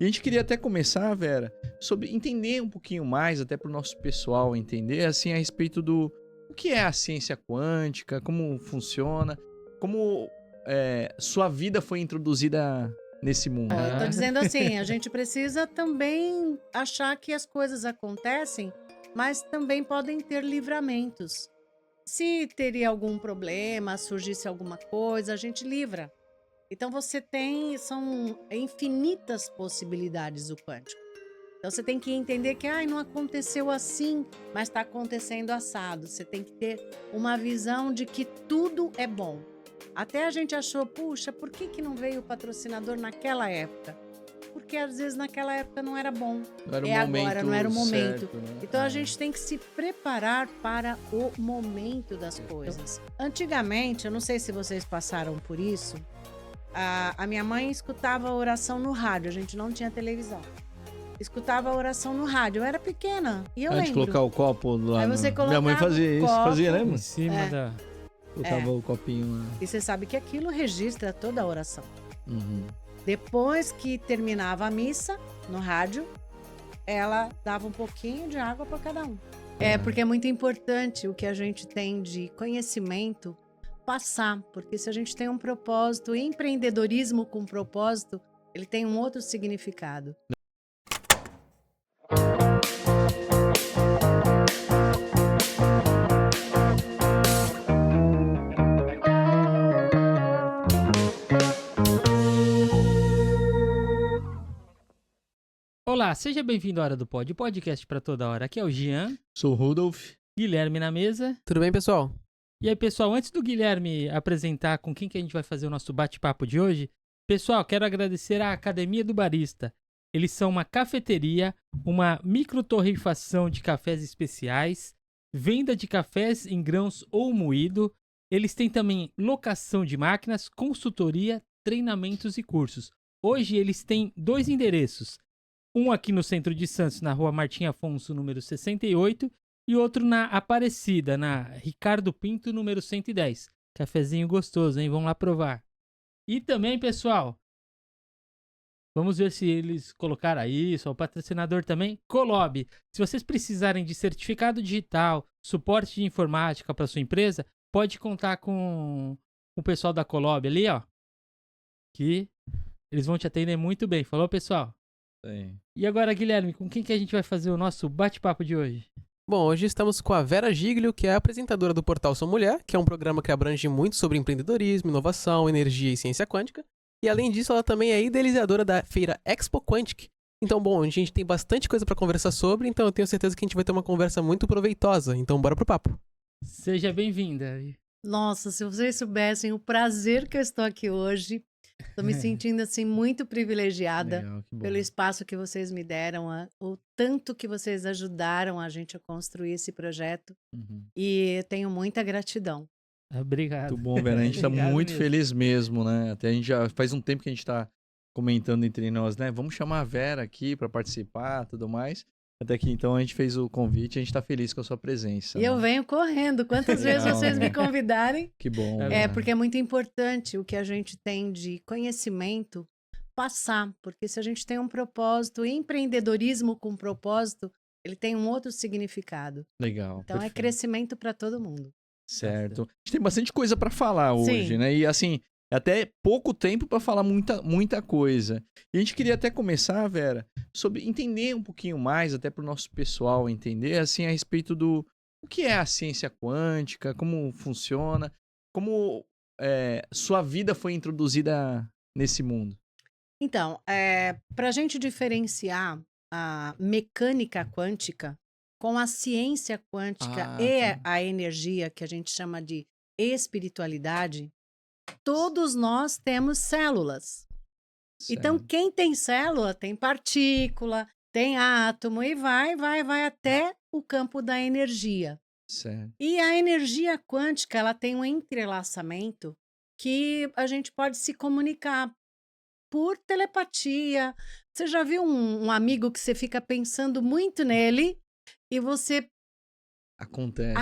E a gente queria até começar, Vera, sobre entender um pouquinho mais, até para o nosso pessoal entender, assim, a respeito do o que é a ciência quântica, como funciona, como sua vida foi introduzida nesse mundo, Ó, eu tô né? dizendo assim, a gente precisa também achar que as coisas acontecem, mas também podem ter livramentos. Se teria algum problema, surgisse alguma coisa, a gente livra. Então você tem, são infinitas possibilidades o quântico. Então você tem que entender que não aconteceu assim, mas está acontecendo assado. Você tem que ter uma visão de que tudo é bom. Até a gente achou, puxa, por que não veio o patrocinador naquela época? Porque às vezes naquela época não era bom. Não era o É agora, não era momento o momento. certo, né? Então a gente tem que se preparar para o momento das coisas. Antigamente, eu não sei se vocês passaram por isso, a minha mãe escutava a oração no rádio, a gente não tinha televisão. Escutava a oração no rádio. Eu era pequena e eu Antes de lembro. colocar o copo lá Aí você Minha mãe colocava fazia o isso, fazia, né, copo. mano? Em cima É. da. Colocava o copinho lá. E você sabe que aquilo registra toda a oração. Uhum. Depois que terminava a missa, no rádio, ela dava um pouquinho de água para cada um. Porque é muito importante o que a gente tem de conhecimento passar. Porque se a gente tem um propósito, empreendedorismo com propósito, ele tem um outro significado. Olá, seja bem-vindo à Hora do Pod, o podcast pra toda hora. Aqui é o Jean, Sou o Rudolf. Guilherme na mesa. Tudo bem, pessoal? E aí, pessoal, antes do Guilherme apresentar com quem que a gente vai fazer o nosso bate-papo de hoje, pessoal, quero agradecer à Academia do Barista. Eles são uma cafeteria, uma microtorrefação de cafés especiais, venda de cafés em grãos ou moído. Eles têm também locação de máquinas, consultoria, treinamentos e cursos. Hoje eles têm 2 endereços. Um aqui no centro de Santos, na rua Martim Afonso, número 68, e outro na Aparecida, na Ricardo Pinto, número 110. Cafezinho gostoso, hein? Vamos lá provar. E também, pessoal, vamos ver se eles colocaram isso, o patrocinador também, Colob. Se vocês precisarem de certificado digital, suporte de informática para sua empresa, pode contar com o pessoal da Colob ali, ó, que eles vão te atender muito bem. Falou, pessoal? Sim. E agora, Guilherme, com quem que a gente vai fazer o nosso bate-papo de hoje? Bom, hoje estamos com a Vera Giglio, que é a apresentadora do Portal Sou Mulher, que é um programa que abrange muito sobre empreendedorismo, inovação, energia e ciência quântica. E além disso, ela também é idealizadora da feira Expo Quantic. Então, bom, a gente tem bastante coisa para conversar sobre, então eu tenho certeza que a gente vai ter uma conversa muito proveitosa. Então, bora pro papo. Seja bem-vinda. Nossa, se vocês soubessem o prazer que eu estou aqui hoje, estou me sentindo assim muito privilegiada Legal, que bom. pelo espaço que vocês me deram, o tanto que vocês ajudaram a gente a construir esse projeto Uhum. e tenho muita gratidão. Obrigado. Muito bom, Vera. A gente tá Obrigado muito mesmo. feliz mesmo, né? Até a gente já faz um tempo que a gente tá comentando entre nós, né? Vamos chamar a Vera aqui para participar, tudo mais. Até que então a gente fez o convite, a gente tá feliz com a sua presença. E eu né? venho correndo, quantas vezes Legal, vocês né? me convidarem. Que bom. É, Vera. Porque é muito importante o que a gente tem de conhecimento passar, porque se a gente tem um propósito, empreendedorismo com propósito, ele tem um outro significado. Legal. Então é perfeito. crescimento para todo mundo. Certo. A gente tem bastante coisa para falar hoje, Sim. né? E assim, é até pouco tempo para falar muita coisa. E a gente queria até começar, Vera, sobre entender um pouquinho mais, até para o nosso pessoal entender, assim, a respeito do o que é a ciência quântica, como funciona, como sua vida foi introduzida nesse mundo. Então, para a gente diferenciar a mecânica quântica com a ciência quântica Ah, e tá. a energia, que a gente chama de espiritualidade, todos nós temos células. Então, Certo. quem tem célula tem partícula, tem átomo e vai até o campo da energia. Certo. E a energia quântica, ela tem um entrelaçamento que a gente pode se comunicar por telepatia. Você já viu um amigo que você fica pensando muito nele e você acontece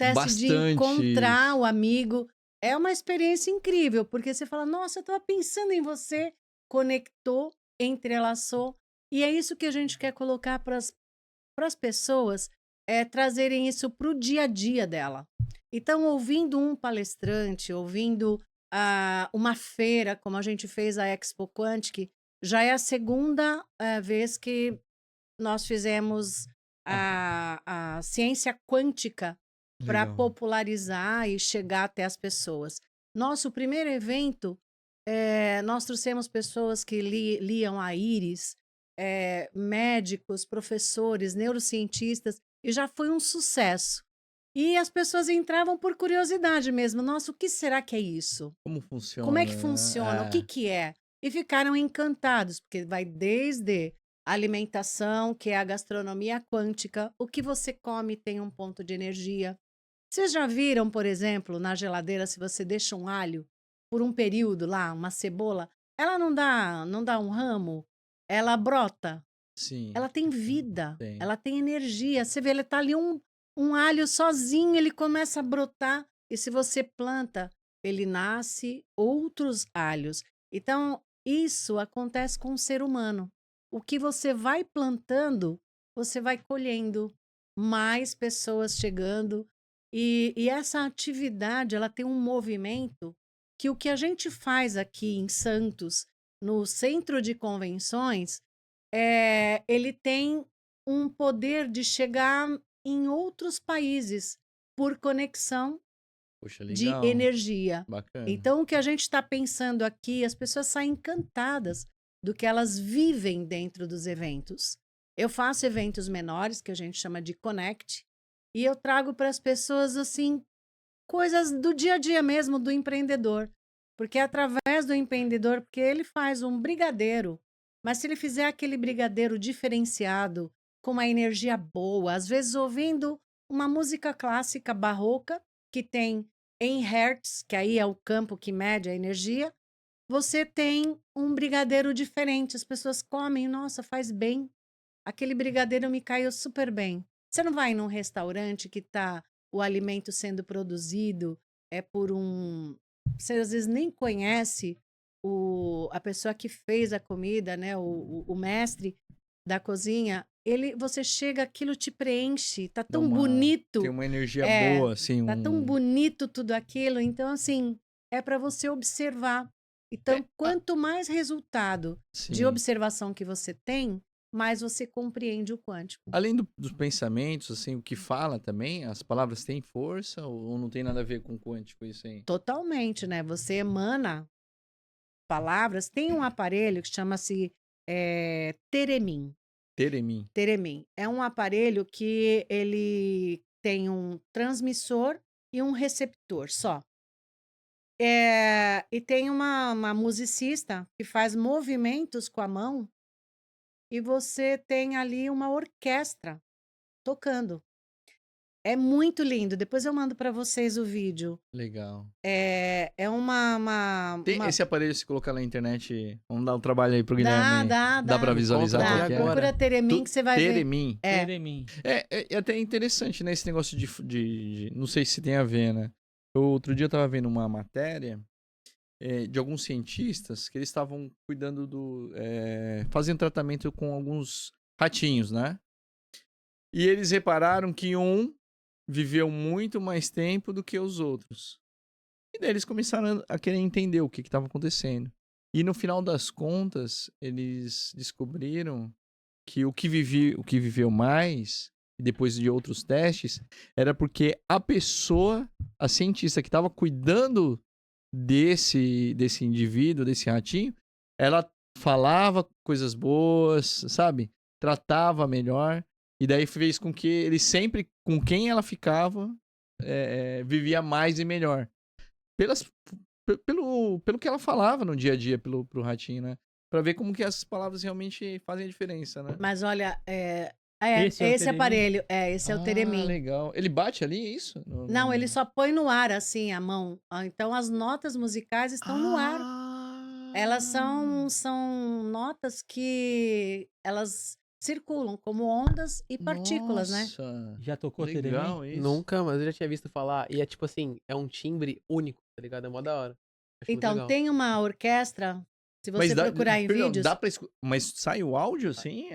de Bastante encontrar isso. o amigo? É uma experiência incrível, porque você fala, nossa, eu estava pensando em você, conectou, entrelaçou E é isso que a gente quer colocar para as pessoas, trazerem isso para o dia a dia dela. Então, ouvindo um palestrante, ouvindo uma feira, como a gente fez a Expo Quantic, já é a segunda vez que nós fizemos a ciência quântica para Legal. popularizar e chegar até as pessoas. Nosso primeiro evento, nós trouxemos pessoas que liam a Íris, médicos, professores, neurocientistas, e já foi um sucesso. E as pessoas entravam por curiosidade mesmo. Nossa, o que será que é isso? Como funciona, Como é que né? funciona? O que é? E ficaram encantados, porque vai desde a alimentação, que é a gastronomia quântica, o que você come tem um ponto de energia. Vocês já viram, por exemplo, na geladeira, se você deixa um alho por um período lá, uma cebola, ela não dá um ramo, ela brota, Sim, ela tem vida, tem. ela tem energia. Você vê, ele tá ali um alho sozinho, ele começa a brotar, e se você planta, ele nasce outros alhos. Então, isso acontece com o ser humano. O que você vai plantando, você vai colhendo. Mais pessoas chegando. E essa atividade, ela tem um movimento que o que a gente faz aqui em Santos, no centro de convenções, ele tem um poder de chegar em outros países por conexão Poxa, de legal. energia. Bacana. Então, o que a gente está pensando aqui, as pessoas saem encantadas do que elas vivem dentro dos eventos. Eu faço eventos menores, que a gente chama de Connect, e eu trago para as pessoas, assim, coisas do dia a dia mesmo, do empreendedor. Porque é através do empreendedor, porque ele faz um brigadeiro, mas se ele fizer aquele brigadeiro diferenciado, com uma energia boa, às vezes ouvindo uma música clássica barroca, que tem em hertz, que aí é o campo que mede a energia, você tem um brigadeiro diferente. As pessoas comem, nossa, faz bem. Aquele brigadeiro me caiu super bem. Você não vai num restaurante que tá o alimento sendo produzido por você às vezes nem conhece a pessoa que fez a comida, né? O mestre da cozinha. Você chega, aquilo te preenche. Tá Dá tão bonito. Tem uma energia É, boa, assim. tá tão bonito tudo aquilo. Então, assim, é para você observar. Então, quanto mais resultado de Sim. observação que você tem, mais você compreende o quântico. Além dos pensamentos, assim, o que fala também, as palavras têm força ou não tem nada a ver com quântico isso aí? Totalmente, né? Você emana palavras. Tem um aparelho que chama-se Teremin. Teremin. Teremin. É um aparelho que ele tem um transmissor e um receptor só. E tem uma musicista que faz movimentos com a mão e você tem ali uma orquestra tocando. É muito lindo. Depois eu mando para vocês o vídeo. Legal. É uma Tem esse aparelho, se colocar na internet, vamos dar um trabalho aí pro Guilherme. Dá pra visualizar Encontra o aí que é? agora. Procura Teremin que você vai ver. Teremin. É. Teremin. É até interessante, né, esse negócio não sei se tem a ver, né? Outro dia eu tava vendo uma matéria de alguns cientistas que eles estavam cuidando fazendo tratamento com alguns ratinhos, né? E eles repararam que um viveu muito mais tempo do que os outros. E daí eles começaram a querer entender o que estava acontecendo. E no final das contas, eles descobriram que o que viveu mais, e depois de outros testes, era porque a cientista que estava cuidando desse indivíduo, desse ratinho, ela falava coisas boas, sabe? Tratava melhor. E daí fez com que ele sempre, com quem ela ficava, vivia mais e melhor. Pelo que ela falava no dia a dia pro ratinho, né? Pra ver como que essas palavras realmente fazem a diferença, né? Mas olha, Esse é o esse Teremin? aparelho, esse é o Teremin. Legal. Ele bate ali, é isso? Não, ele só põe no ar, assim, a mão. Então, as notas musicais estão no ar. Elas são notas que elas circulam como ondas e partículas, né? Nossa, Já tocou legal Teremin? isso. Nunca, mas eu já tinha visto falar. E é tipo assim, é um timbre único, tá ligado? É mó da hora. Acho muito Então, legal. tem uma orquestra, Se Mas você procurar em perdão, vídeos, dá pra mas sai o áudio assim?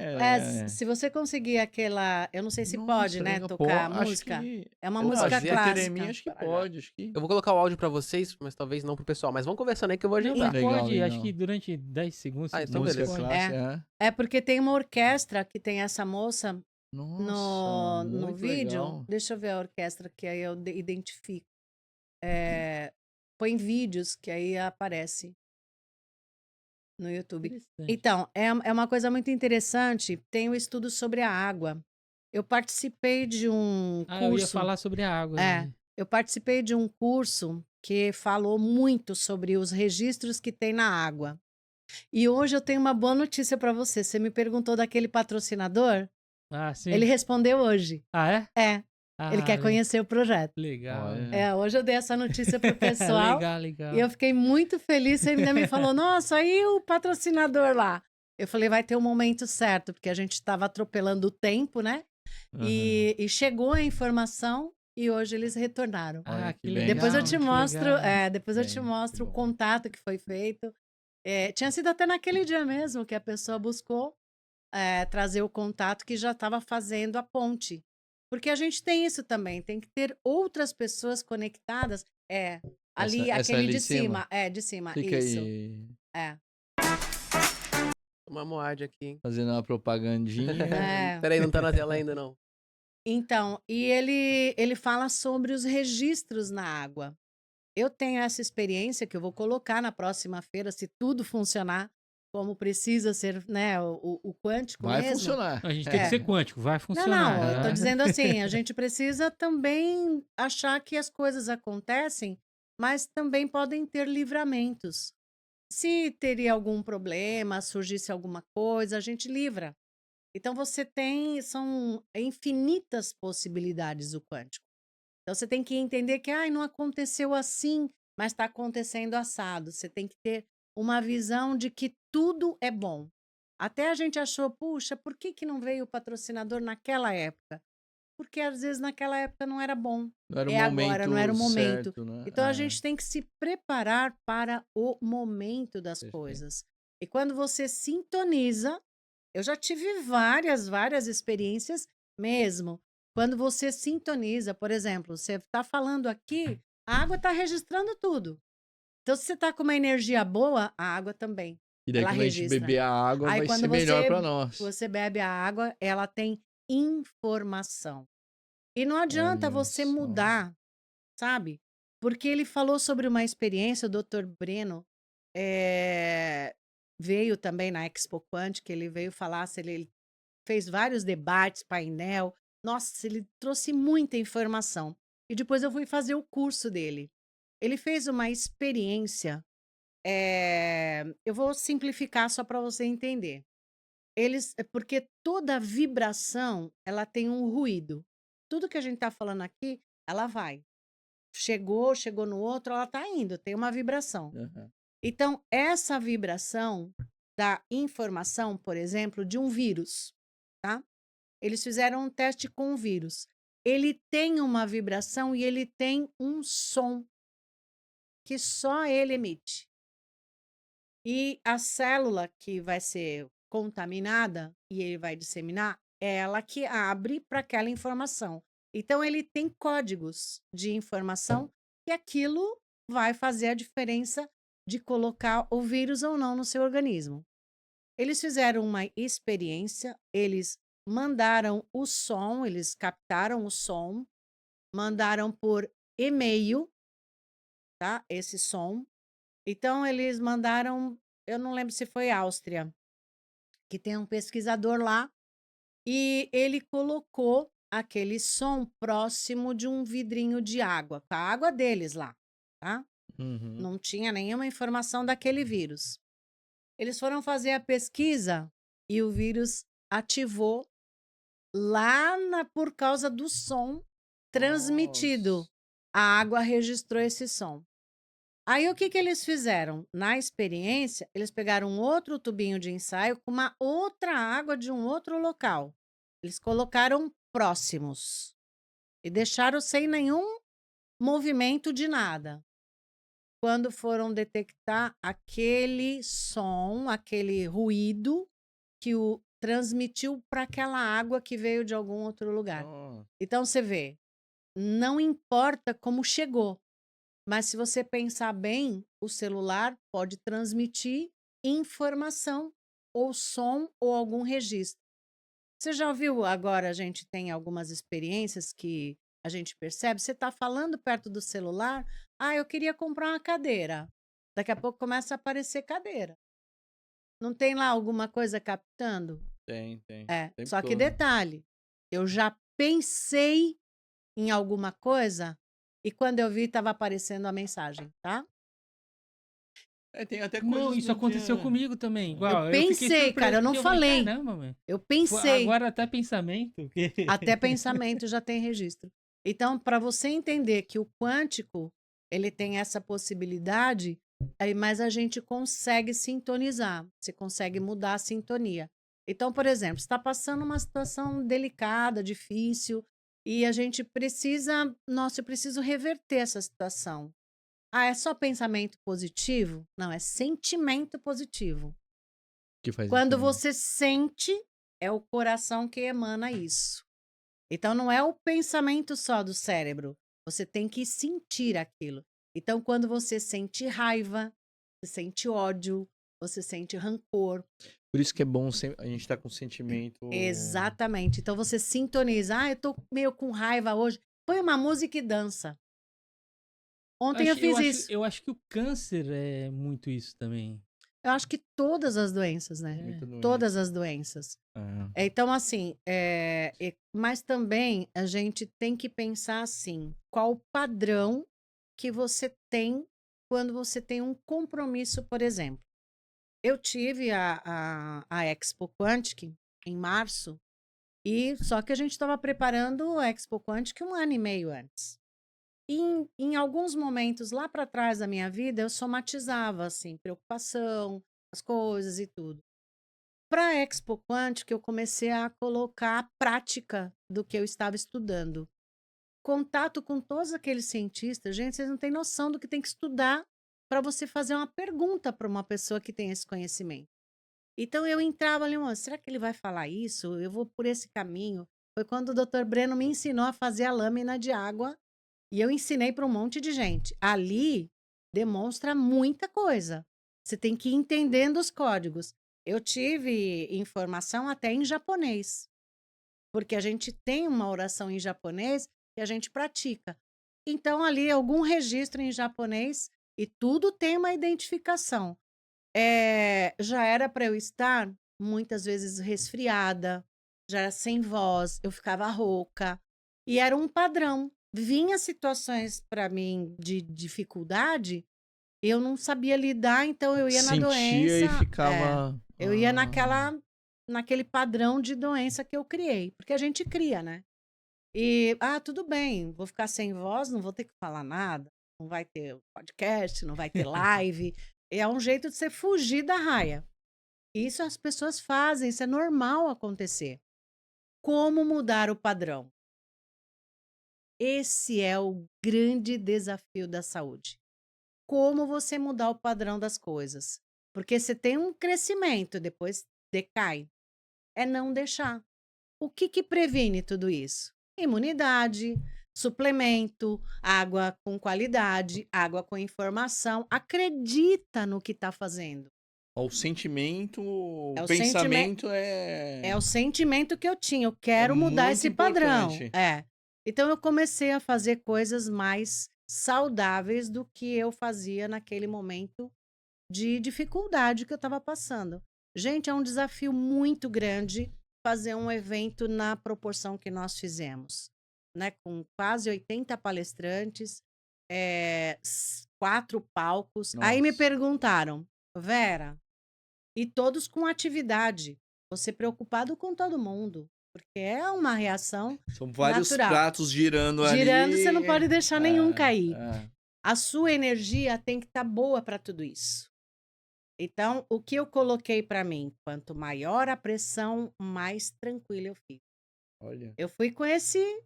se você conseguir aquela, eu não sei se pode, Nossa, né, legal. tocar a Acho música. que É uma eu música acho que fazia Teremi, clássica. acho que Para já. pode, acho que Eu vou colocar o áudio pra vocês, mas talvez não pro pessoal. Mas vamos conversando aí que eu vou Não, ajeitar. mas Legal, pode, acho legal. que durante 10 segundos, Ah, então música beleza. clássica. É porque tem uma orquestra que tem essa moça Nossa, no muito vídeo. legal. Deixa eu ver a orquestra que aí eu identifico. Põe vídeos que aí aparece no YouTube. interessante. Então, é uma coisa muito interessante. Tem um estudo sobre a água. Eu participei de um Ah, eu ia curso. falar sobre a água. É, né? eu participei de um curso que falou muito sobre os registros que tem na água. E hoje eu tenho uma boa notícia para você. Você me perguntou daquele patrocinador? Ah, sim. Ele respondeu hoje. Ah, é? É, ele Ah, quer conhecer o projeto. legal. Olha. Hoje eu dei essa notícia pro pessoal. Legal, legal. E eu fiquei muito feliz. Você ainda me falou, nossa, aí o patrocinador lá. Eu falei, vai ter um momento certo, porque a gente estava atropelando o tempo, né? Aham. E chegou a informação e hoje eles retornaram. Ah, Olha, que que legal. bem. Depois eu te que mostro, legal. depois eu Bem, te que mostro o bom. contato que foi feito. Tinha sido até naquele dia mesmo que a pessoa buscou trazer o contato que já estava fazendo a ponte. Porque a gente tem isso também, tem que ter outras pessoas conectadas. Ali, Essa aquele ali de de cima? cima. De cima, Fica isso. aí É. Uma moad aqui, hein? fazendo uma propagandinha. É. Peraí, não tá na tela ainda, não. Então, e ele fala sobre os registros na água. Eu tenho essa experiência que eu vou colocar na próxima feira, se tudo funcionar como precisa ser, né, o quântico Vai mesmo. funcionar. A gente tem que ser quântico, vai Não, funcionar. eu tô né? dizendo assim, a gente precisa também achar que as coisas acontecem, mas também podem ter livramentos. Se teria algum problema, surgisse alguma coisa, a gente livra. Então são infinitas possibilidades o quântico. Então você tem que entender que não aconteceu assim, mas está acontecendo assado. Você tem que ter uma visão de que tudo é bom. Até a gente achou, puxa, por que não veio o patrocinador naquela época? Porque às vezes naquela época não era bom. Não era o Agora, não era o momento. certo, né? Então a gente tem que se preparar para o momento das Perfeito. coisas. E quando você sintoniza, eu já tive várias experiências mesmo. Quando você sintoniza, por exemplo, você está falando aqui, a água está registrando tudo. Então, se você está com uma energia boa, a água também. E daí Ela quando a gente registra. beber a água, Aí vai quando ser melhor para nós. você bebe a água, ela tem informação. E não adianta Olha você só. mudar, sabe? Porque ele falou sobre uma experiência, o Dr. Breno veio também na Expo Quântica, ele veio falar, ele fez vários debates, painel. Nossa, ele trouxe muita informação. E depois eu fui fazer o curso dele. Ele fez uma experiência, eu vou simplificar só para você entender. Porque toda vibração, ela tem um ruído. Tudo que a gente está falando aqui, ela vai. Chegou no outro, ela está indo, tem uma vibração. Aham. Então, essa vibração da informação, por exemplo, de um vírus, tá? Eles fizeram um teste com o vírus. Ele tem uma vibração e ele tem um som que só ele emite. E a célula que vai ser contaminada e ele vai disseminar, é ela que abre para aquela informação. Então, ele tem códigos de informação e aquilo vai fazer a diferença de colocar o vírus ou não no seu organismo. Eles fizeram uma experiência, eles mandaram o som, eles captaram o som, mandaram por e-mail, tá? Esse som. Então, eles mandaram, eu não lembro se foi Áustria, que tem um pesquisador lá, e ele colocou aquele som próximo de um vidrinho de água, com a água deles lá, tá? Uhum. Não tinha nenhuma informação daquele vírus. Eles foram fazer a pesquisa e o vírus ativou lá por causa do som transmitido. Nossa. A água registrou esse som. Aí o que eles fizeram? Na experiência, eles pegaram um outro tubinho de ensaio com uma outra água de um outro local. Eles colocaram próximos e deixaram sem nenhum movimento de nada. quando foram detectar aquele som, aquele ruído que o transmitiu para aquela água que veio de algum outro lugar. Ó, Então você vê, não importa como chegou, mas se você pensar bem, o celular pode transmitir informação, ou som, ou algum registro. Você já ouviu agora, a gente tem algumas experiências que a gente percebe, você está falando perto do celular, eu queria comprar uma cadeira. Daqui a pouco começa a aparecer cadeira. Não tem lá alguma coisa captando? tem. O tempo Só que todo. detalhe, eu já pensei em alguma coisa e quando eu vi estava aparecendo a mensagem, tá? Tem até Não, coisas isso no aconteceu dia. comigo também. É. Igual, Eu eu fiquei pensei, cara, surpreso eu não porque eu falei, falei. caramba, mano. Eu pensei. Agora até pensamento. Até pensamento já tem registro. Então, para você entender que o quântico, ele tem essa possibilidade, mas a gente consegue sintonizar, você consegue mudar a sintonia. Então, por exemplo, está passando uma situação delicada, difícil, e a gente precisa, nossa, eu preciso reverter essa situação. É só pensamento positivo? Não, é sentimento positivo. Que faz Quando diferença. você sente, é o coração que emana isso. Então, não é o pensamento só do cérebro. Você tem que sentir aquilo. Então, quando você sente raiva, você sente ódio, você sente rancor. Por isso que é bom a gente estar com sentimento. Exatamente. Então, você sintoniza. Eu tô meio com raiva hoje. Põe uma música e dança. Ontem eu fiz isso. Eu acho que o câncer é muito isso também. Eu acho que todas as doenças, né? Muita doença. Todas as doenças. Então, assim, mas também a gente tem que pensar assim, qual o padrão que você tem quando você tem um compromisso, por exemplo. Eu tive a Expo Quantic em março, e só que a gente estava preparando a Expo Quantic 1 ano e meio antes. E em alguns momentos lá para trás da minha vida, eu somatizava, assim, preocupação, as coisas e tudo. Para a Expo Quantic, eu comecei a colocar a prática do que eu estava estudando. Contato com todos aqueles cientistas. Gente, vocês não têm noção do que tem que estudar para você fazer uma pergunta para uma pessoa que tem esse conhecimento. Então, eu entrava ali, será que ele vai falar isso? Eu vou por esse caminho. Foi quando o Dr. Breno me ensinou a fazer a lâmina de água e eu ensinei para um monte de gente. Ali, demonstra muita coisa. Você tem que ir entendendo os códigos. Eu tive informação até em japonês, porque a gente tem uma oração em japonês que a gente pratica. Então, ali, algum registro em japonês e tudo tem uma identificação. Já era para eu estar, muitas vezes, resfriada, já era sem voz, eu ficava rouca, e era um padrão. Vinha situações para mim de dificuldade, eu não sabia lidar, então eu ia na Sentia doença. e ficava. Eu ia naquele padrão de doença que eu criei, porque a gente cria, né? E, tudo bem, vou ficar sem voz, não vou ter que falar nada, não vai ter podcast, não vai ter live. É um jeito de você fugir da raia. Isso as pessoas fazem, isso é normal acontecer. Como mudar o padrão? Esse é o grande desafio da saúde. Como você mudar o padrão das coisas? Porque você tem um crescimento, depois decai. É não deixar. O que previne tudo isso? Imunidade, suplemento, água com qualidade, água com informação. Acredita no que está fazendo. O sentimento, o É o pensamento É o sentimento que eu tinha. Eu quero mudar muito esse padrão. importante. Então eu comecei a fazer coisas mais saudáveis do que eu fazia naquele momento de dificuldade que eu estava passando. Gente, é um desafio muito grande fazer um evento na proporção que nós fizemos, né? Com quase 80 palestrantes, 4 palcos. Aí me Nossa. perguntaram, Vera, e todos com atividade, você preocupado com todo mundo, porque é uma reação São vários natural. pratos girando ali. Girando, você não pode deixar nenhum cair. É. A sua energia tem que estar boa para tudo isso. Então, o que eu coloquei para mim? Quanto maior a pressão, mais tranquila eu fico. Olha. Eu fui com esse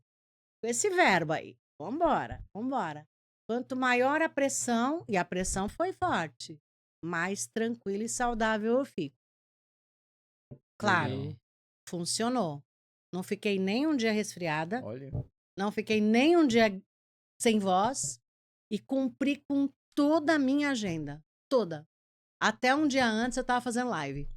verbo aí. Vambora, vambora. Quanto maior a pressão, e a pressão foi forte, mais tranquila e saudável eu fico. Claro, Legal. funcionou. Não fiquei nem um dia resfriada, Olha. não fiquei nem um dia sem voz e cumpri com toda a minha agenda. Toda. Até um dia antes eu tava fazendo live.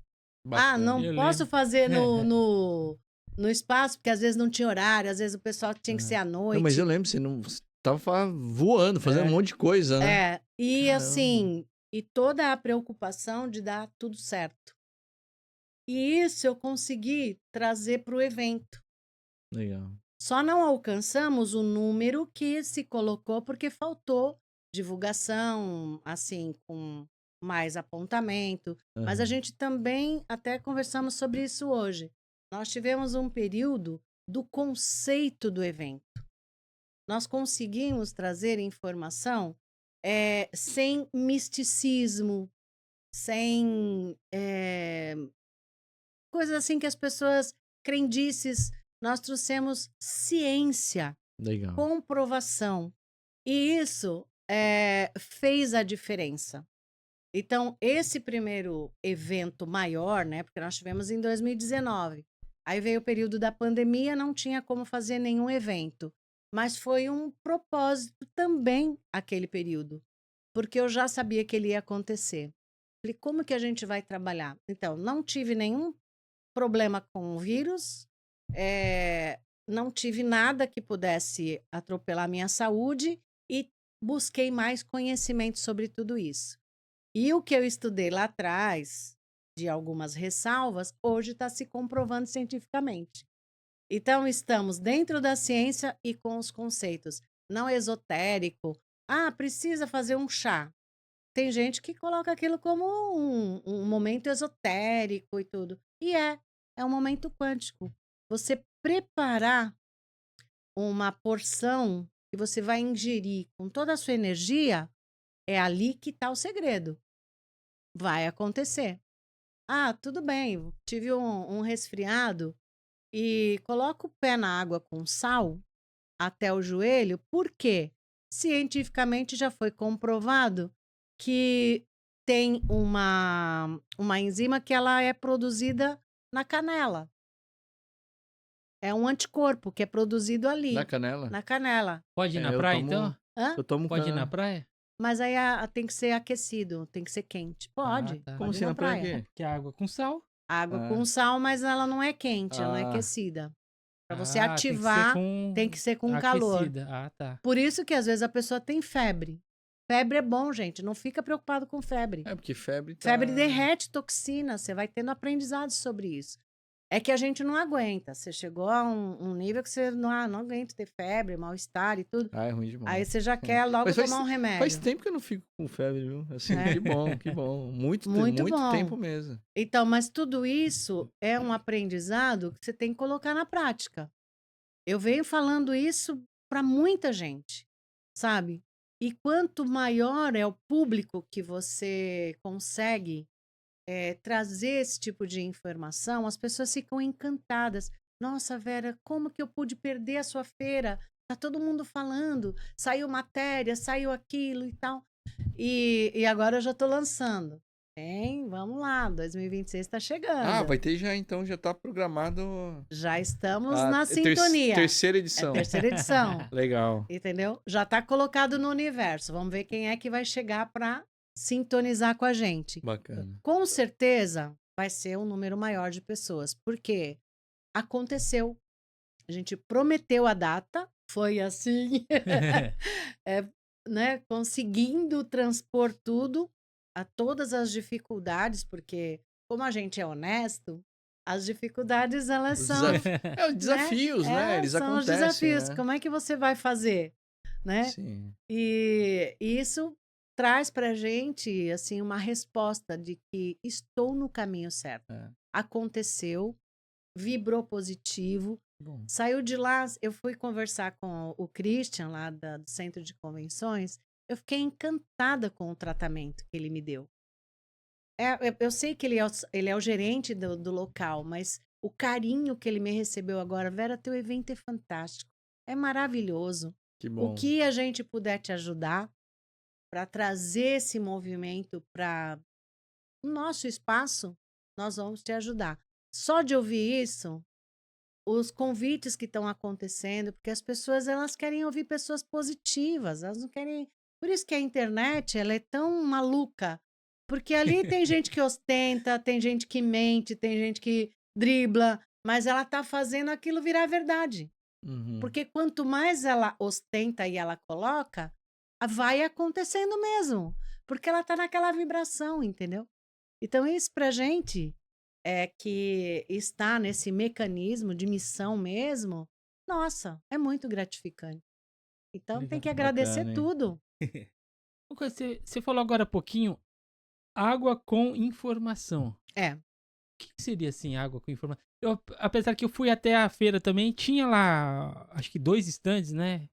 Ah, Bacana. não Eu posso lembro. fazer no espaço, porque às vezes não tinha horário, às vezes o pessoal tinha que ser à Não, mas eu noite. lembro, você tava voando, fazendo um monte de coisa, né? E Caramba. assim, e toda a preocupação de dar tudo certo. E isso eu consegui trazer para o evento. Legal. Só não alcançamos o número que se colocou porque faltou divulgação, assim, com mais apontamento. Mas a Aham. gente também até conversamos sobre isso hoje. Nós tivemos um período do conceito do evento. Nós conseguimos trazer informação sem misticismo, sem coisas assim que as pessoas, crendices, nós trouxemos ciência, Legal. comprovação. E isso fez a diferença. Então, esse primeiro evento maior, né? Porque nós tivemos em 2019. Aí veio o período da pandemia, não tinha como fazer nenhum evento. Mas foi um propósito também aquele período. Porque eu já sabia que ele ia acontecer. Falei, como que a gente vai trabalhar? Então, não tive nenhum problema com o vírus, não tive nada que pudesse atropelar minha saúde e busquei mais conhecimento sobre tudo isso. E o que eu estudei lá atrás, de algumas ressalvas, hoje está se comprovando cientificamente. Então, estamos dentro da ciência e com os conceitos, não esotérico. Ah, precisa fazer um chá. Tem gente que coloca aquilo como um momento esotérico e tudo. E é um momento quântico. Você preparar uma porção que você vai ingerir com toda a sua energia, é ali que está o segredo. Vai acontecer. Ah, tudo bem, tive um resfriado e coloco o pé na água com sal até o joelho, por quê? Cientificamente já foi comprovado que tem uma enzima que ela é produzida na canela. É um anticorpo que é produzido Na ali, canela? na canela. Pode ir na eu praia, tomo, então? Hã? eu tomo Pode ir na canela. praia? Mas aí tem que ser aquecido, tem que ser quente. Pode, Ah, tá. Como pode ir assim na na praia praia. aqui? Porque a água com sal. Água Ah. com sal, mas ela não é quente, ela não é Ah. aquecida. Para você Ah, ativar, tem que ser com calor. aquecida. Ah, tá. Por isso que às vezes a pessoa tem febre. Febre é bom, gente. Não fica preocupado com febre. É, porque febre tá... Febre derrete toxina. Você vai tendo aprendizado sobre isso. É que a gente não aguenta. Você chegou a um nível que você não aguenta ter febre, mal-estar e tudo. Ah, é ruim demais. Aí você já quer logo Mas tomar um remédio. Faz tempo que eu não fico com febre, viu? Assim, É. que bom, que bom. Muito bom. tempo mesmo. Então, mas tudo isso é um aprendizado que você tem que colocar na prática. Eu venho falando isso para muita gente, sabe? E quanto maior é o público que você consegue trazer esse tipo de informação, as pessoas ficam encantadas. Nossa, Vera, como que eu pude perder a sua feira? Tá todo mundo falando, saiu matéria, saiu aquilo e tal. E agora eu já tô lançando. Vamos lá, 2026 está chegando. Ah, vai ter já, então, já tá programado... Já estamos a na sintonia. Terceira edição. É terceira edição. Legal. Entendeu? Já está colocado no universo. Vamos ver quem é que vai chegar para sintonizar com a gente. Bacana. Com certeza vai ser um número maior de pessoas, porque aconteceu. A gente prometeu a data, foi assim, né? Conseguindo transpor tudo, a todas as dificuldades, porque como a gente é honesto, as dificuldades elas Os são os desafios, né? Eles são os acontecem, desafios. né? Como é que você vai fazer, né? Sim. E isso traz pra gente assim uma resposta de que estou no caminho certo. É. Aconteceu, vibrou positivo. Bom. Saiu de lá, eu fui conversar com o Christian lá do Centro de Convenções. Eu fiquei encantada com o tratamento que ele me deu. Eu sei que ele é o gerente do local, mas o carinho que ele me recebeu agora, Vera, teu evento é fantástico, é maravilhoso. Que bom. O que a gente puder te ajudar para trazer esse movimento para o nosso espaço, nós vamos te ajudar. Só de ouvir isso, os convites que estão acontecendo, porque as pessoas elas querem ouvir pessoas positivas, elas não querem. Por isso que a internet ela é tão maluca, porque ali tem gente que ostenta, tem gente que mente, tem gente que dribla, mas ela tá fazendo aquilo virar verdade. Uhum. Porque quanto mais ela ostenta e ela coloca, vai acontecendo mesmo, porque ela tá naquela vibração, entendeu? Então isso pra gente é que está nesse mecanismo de missão mesmo, nossa, é muito gratificante. Então tem Legal. que agradecer Bacana, hein? tudo. Uma coisa, você falou agora há pouquinho, água com informação. É, O que seria assim, água com informação? Apesar que eu fui até a feira também, tinha lá, acho que 2 estandes, né?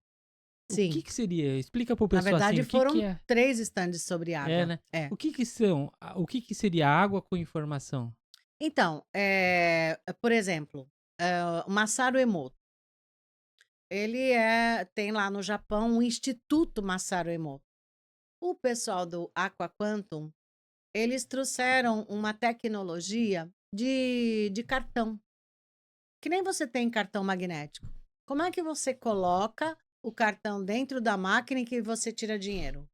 O sim. que seria? Explica pro Na pessoal verdade, assim, o foram que é? 3 estandes sobre água. É, né? É. O que são? O que seria água com informação? Então, por exemplo, o Masaru Emoto. Ele tem lá no Japão o Instituto Masaru Emoto. O pessoal do Aqua Quantum, eles trouxeram uma tecnologia de cartão. Que nem você tem cartão magnético. Como é que você coloca o cartão dentro da máquina em que você tira dinheiro?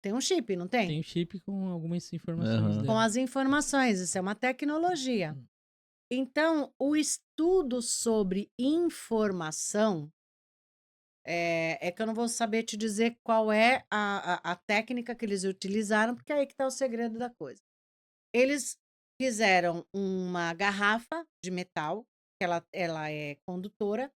Tem um chip, não tem? Tem o chip com algumas informações Aham. Com dela. as informações, isso é uma tecnologia. Então, o estudo sobre informação é que eu não vou saber te dizer qual é a técnica que eles utilizaram, porque é aí que está o segredo da coisa. Eles fizeram uma garrafa de metal, que ela é condutora.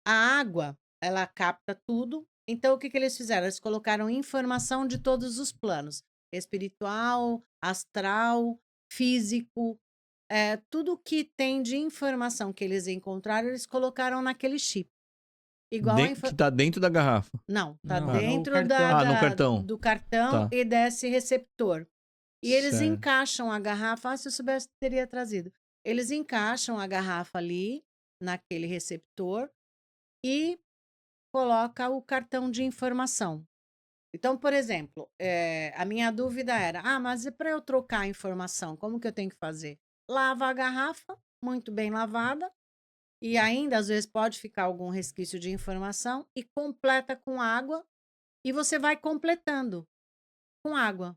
A água, ela capta tudo. Então, o que eles fizeram? Eles colocaram informação de todos os planos: espiritual, astral, físico, tudo que tem de informação que eles encontraram, eles colocaram naquele chip. Igual Que tá dentro da garrafa. Não, tá Não, no dentro cartão. No cartão. do cartão Tá. e desse receptor. E eles Certo. encaixam a garrafa. Se eu soubesse, teria trazido. Eles encaixam a garrafa ali, naquele receptor, e coloca o cartão de informação. Então, por exemplo, a minha dúvida era: mas para eu trocar a informação, como que eu tenho que fazer? Lava a garrafa, muito bem lavada, e ainda às vezes pode ficar algum resquício de informação, e completa com água, e você vai completando com água.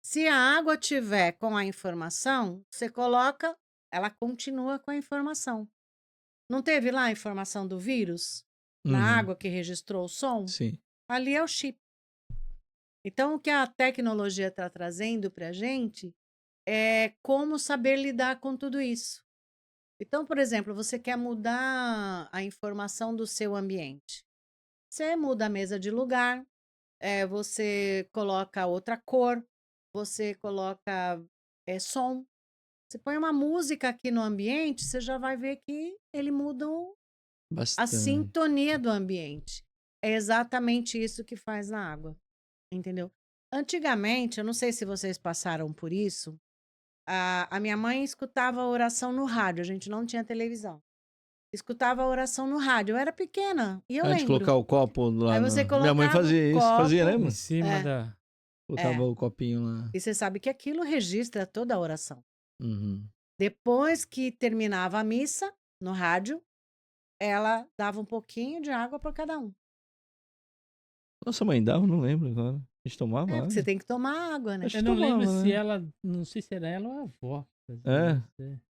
Se a água tiver com a informação, você coloca, ela continua com a informação. Não teve lá a informação do vírus? Na Uhum. água que registrou o som? Sim. Ali é o chip. Então, o que a tecnologia está trazendo para a gente é como saber lidar com tudo isso. Então, por exemplo, você quer mudar a informação do seu ambiente. Você muda a mesa de lugar, você coloca outra cor, você coloca som. Você põe uma música aqui no ambiente, você já vai ver que ele muda a Bastante. sintonia do ambiente. É exatamente isso que faz na água, entendeu? Antigamente, eu não sei se vocês passaram por isso, a minha mãe escutava a oração no rádio, a gente não tinha televisão. Escutava a oração no rádio, eu era pequena, e eu Antes de colocar lembro. o copo lá Aí você Minha mãe colocava fazia o isso. copo Fazia, lembra? Em cima É. da. Colocava o copinho lá. E você sabe que aquilo registra toda a oração. Uhum. Depois que terminava a missa, no rádio, ela dava um pouquinho de água para cada um. Nossa, mãe dava? Não lembro agora. A gente tomava Porque água. você tem que tomar água, né? Acho Eu que não lembro tomava, se né? ela. Não sei se era ela ou a avó.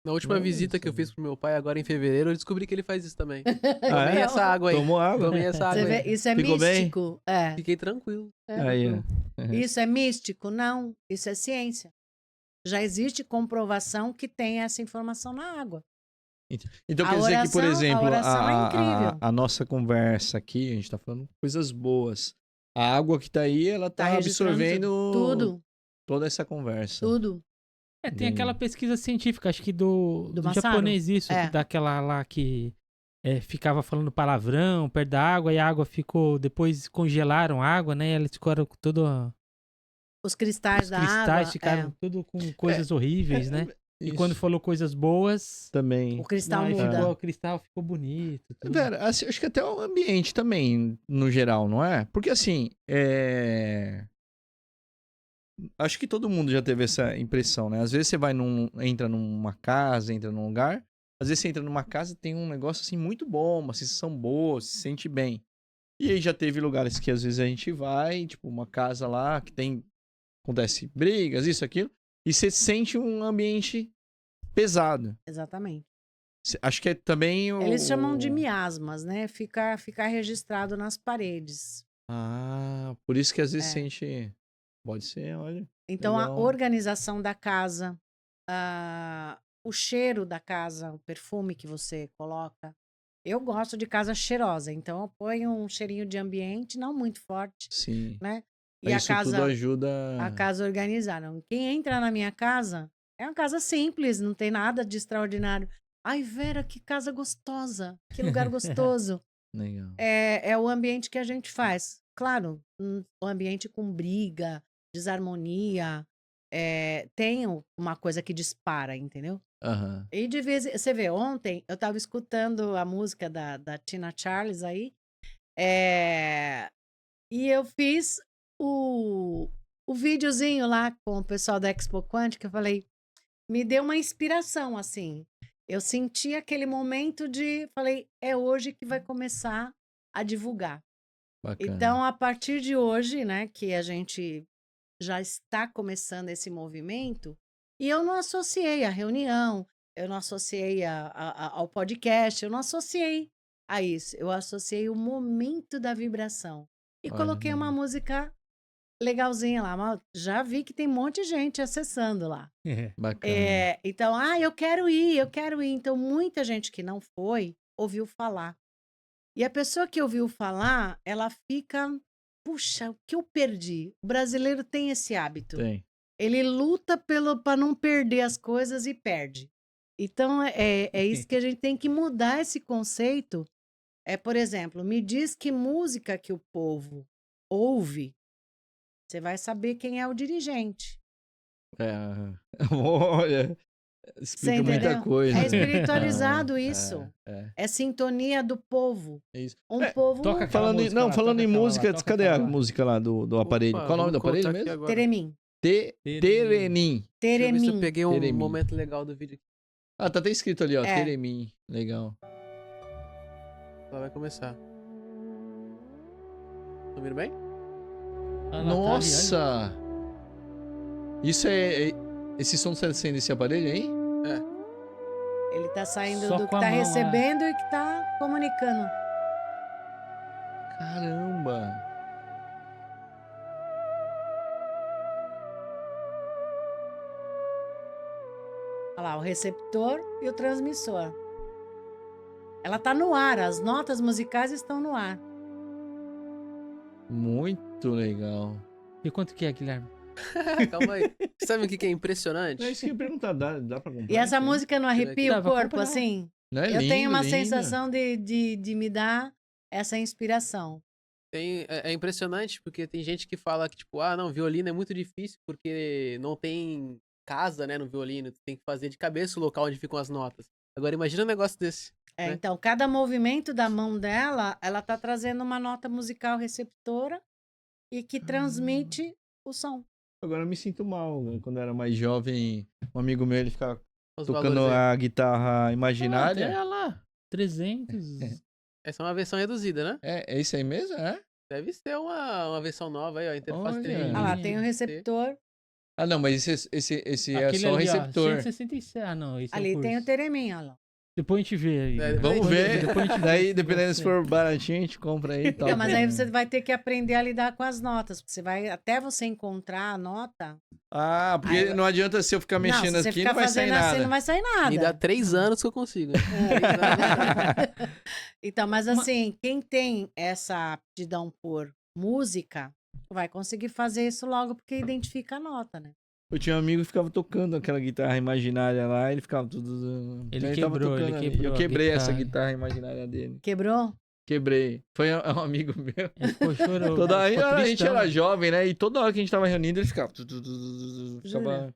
Na última Não, visita que eu isso. fiz pro meu pai agora em fevereiro, eu descobri que ele faz isso também. Ah, Tomei é? essa água aí. Tomou água? Tomei essa Você água vê, aí. isso é Ficou bem? místico. É. Fiquei tranquilo. Aí, ó. Isso é místico? Não, isso é ciência. Já existe comprovação que tem essa informação na água. Então A quer dizer que, por oração- a exemplo, oração é incrível. a nossa conversa aqui, a gente tá falando coisas boas. A água que tá aí, ela tá registrando absorvendo tudo, toda essa conversa. tudo. Tem aquela pesquisa científica, acho que do Masaru. japonês, isso, É. daquela lá que ficava falando palavrão perto da água e a água ficou. Depois congelaram a água, né? E eles ficaram com Os cristais os da cristais água. ficaram tudo com coisas horríveis, né? E Isso. quando falou coisas boas, Também. O cristal aí muda. o cristal ficou bonito. tudo. Vera, assim, acho que até o ambiente também, no geral, não é? Porque assim, acho que todo mundo já teve essa impressão, né? Às vezes você entra numa casa, entra num lugar, às vezes você entra numa casa e tem um negócio assim muito bom, uma sensação boa, se sente bem. E aí já teve lugares que às vezes a gente vai, tipo uma casa lá que acontece brigas, isso, aquilo, e você sente um ambiente pesado. Exatamente. Acho que é também Eles chamam de miasmas, né? Fica registrado nas paredes. Ah, por isso que às vezes É. sente. Pode ser, olha. Então, a Legal. organização da casa, o cheiro da casa, o perfume que você coloca. Eu gosto de casa cheirosa, então eu ponho um cheirinho de ambiente, não muito forte, Sim. né? E Mas a isso casa, tudo ajuda. a casa organizada. Quem entra na minha casa é uma casa simples, não tem nada de extraordinário. Ai, Vera, que casa gostosa, que lugar gostoso. Legal. É o ambiente que a gente faz. Claro, um ambiente com briga, desarmonia, tem uma coisa que dispara, entendeu? Aham. E de vez, você vê, ontem eu tava escutando a música da Tina Charles aí, e eu fiz o videozinho lá com o pessoal da Expo Quântica, eu falei, me deu uma inspiração, assim. Eu senti aquele momento falei, é hoje que vai começar a divulgar. Bacana. Então, a partir de hoje, né, que a gente já está começando esse movimento, e eu não associei a reunião, eu não associei ao podcast, eu não associei a isso, eu associei o momento da vibração. E Olha, coloquei uma música legalzinha lá, mas já vi que tem um monte de gente acessando lá. Bacana. Então, eu quero ir. Então, muita gente que não foi, ouviu falar. E a pessoa que ouviu falar, ela fica, puxa, o que eu perdi? O brasileiro tem esse hábito. Tem. Ele luta para não perder as coisas e perde. Então, é isso que a gente tem que mudar esse conceito. Por exemplo, me diz que música que o povo ouve, você vai saber quem é o dirigente. Olha, Você explica muita entendeu? coisa. É espiritualizado Não, isso. É. É sintonia do povo. É isso. Povo toca aquela Falando música lá, falando toca em aquela lá, música, toca cadê aquela a lá. música lá do aparelho? Opa, Qual o nome do vamos aparelho contar aqui mesmo? agora. Teremin. Teremin. Deixa eu ver se eu Teremin. peguei um Teremin. momento legal do vídeo. Ah, tá até escrito ali, ó. É. Teremin. Legal. Ela vai começar. Tá ouvindo bem? Ah, lá, tá ali, olha. Nossa! Isso esse som tá saindo desse aparelho aí? Ele tá saindo Só do que com a tá mão, recebendo e que tá comunicando. Caramba! Olha lá, o receptor e o transmissor. Ela tá no ar, as notas musicais estão no ar. Muito legal. E quanto que é, Guilherme? Calma aí. Sabe o que é impressionante? É isso que eu ia perguntar, dá pra comprar? E essa isso aí? música não arrepia Dá o pra corpo, comprar. assim? Não é Eu lindo, tenho uma lindo? sensação de me dar essa inspiração. É impressionante porque tem gente que fala que, tipo, não, violino é muito difícil porque não tem casa, né, no violino. Tu tem que fazer de cabeça o local onde ficam as notas. Agora, imagina um negócio desse. né? Então, cada movimento da mão dela, ela tá trazendo uma nota musical receptora e que transmite o som. Agora eu me sinto mal. Né? Quando eu era mais jovem, um amigo meu, ele ficava Os tocando valores aí. a guitarra imaginária. Olha lá. 300. Essa é uma versão reduzida, né? É isso aí mesmo? É? Deve ser uma versão nova aí, ó. Interface Olha. inteligente. Ah lá, tem o receptor. Ah, não, mas esse é Aquele só o ali, ó, receptor. 166. Ah, não, esse é Ali o tem o curso. teremin, olha lá. Depois a gente vê aí. É, Vamos ver. Depois a gente vê Daí, se dependendo se você- for baratinho, a gente compra aí e tal. Não, mas aí você vai ter que aprender a lidar com as notas. Porque até você encontrar a nota. Ah, porque Aí- não adianta se eu ficar mexendo se você aqui, ficar não vai sair fazendo assim, nada. não vai sair nada. Me dá 3 anos que eu consigo. 3 anos. Então, mas assim, quem tem essa aptidão por música, vai conseguir fazer isso logo porque identifica a nota, né? Eu tinha um amigo que ficava tocando aquela guitarra imaginária lá, ele ficava tudo. Ele Então quebrou, tava ele tocando ali. quebrou Eu a quebrei essa guitarra. guitarra imaginária dele. Quebrou? Quebrei. Foi um amigo meu. Ele ficou chorando. Toda ficou a gente tristão. era jovem, né? E toda hora que a gente tava reunindo, ele ficava. Ficava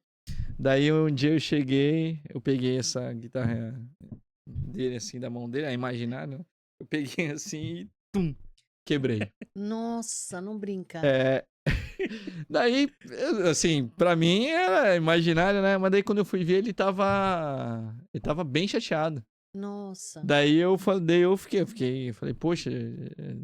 Daí um dia eu cheguei, eu peguei essa guitarra dele, assim, da mão dele, a imaginária, né? Eu peguei assim e tum, quebrei. Nossa, não brinca. É. Daí, assim, pra mim era imaginário, né? Mas daí quando eu fui ver, ele tava bem chateado. Nossa. Daí eu falei, poxa,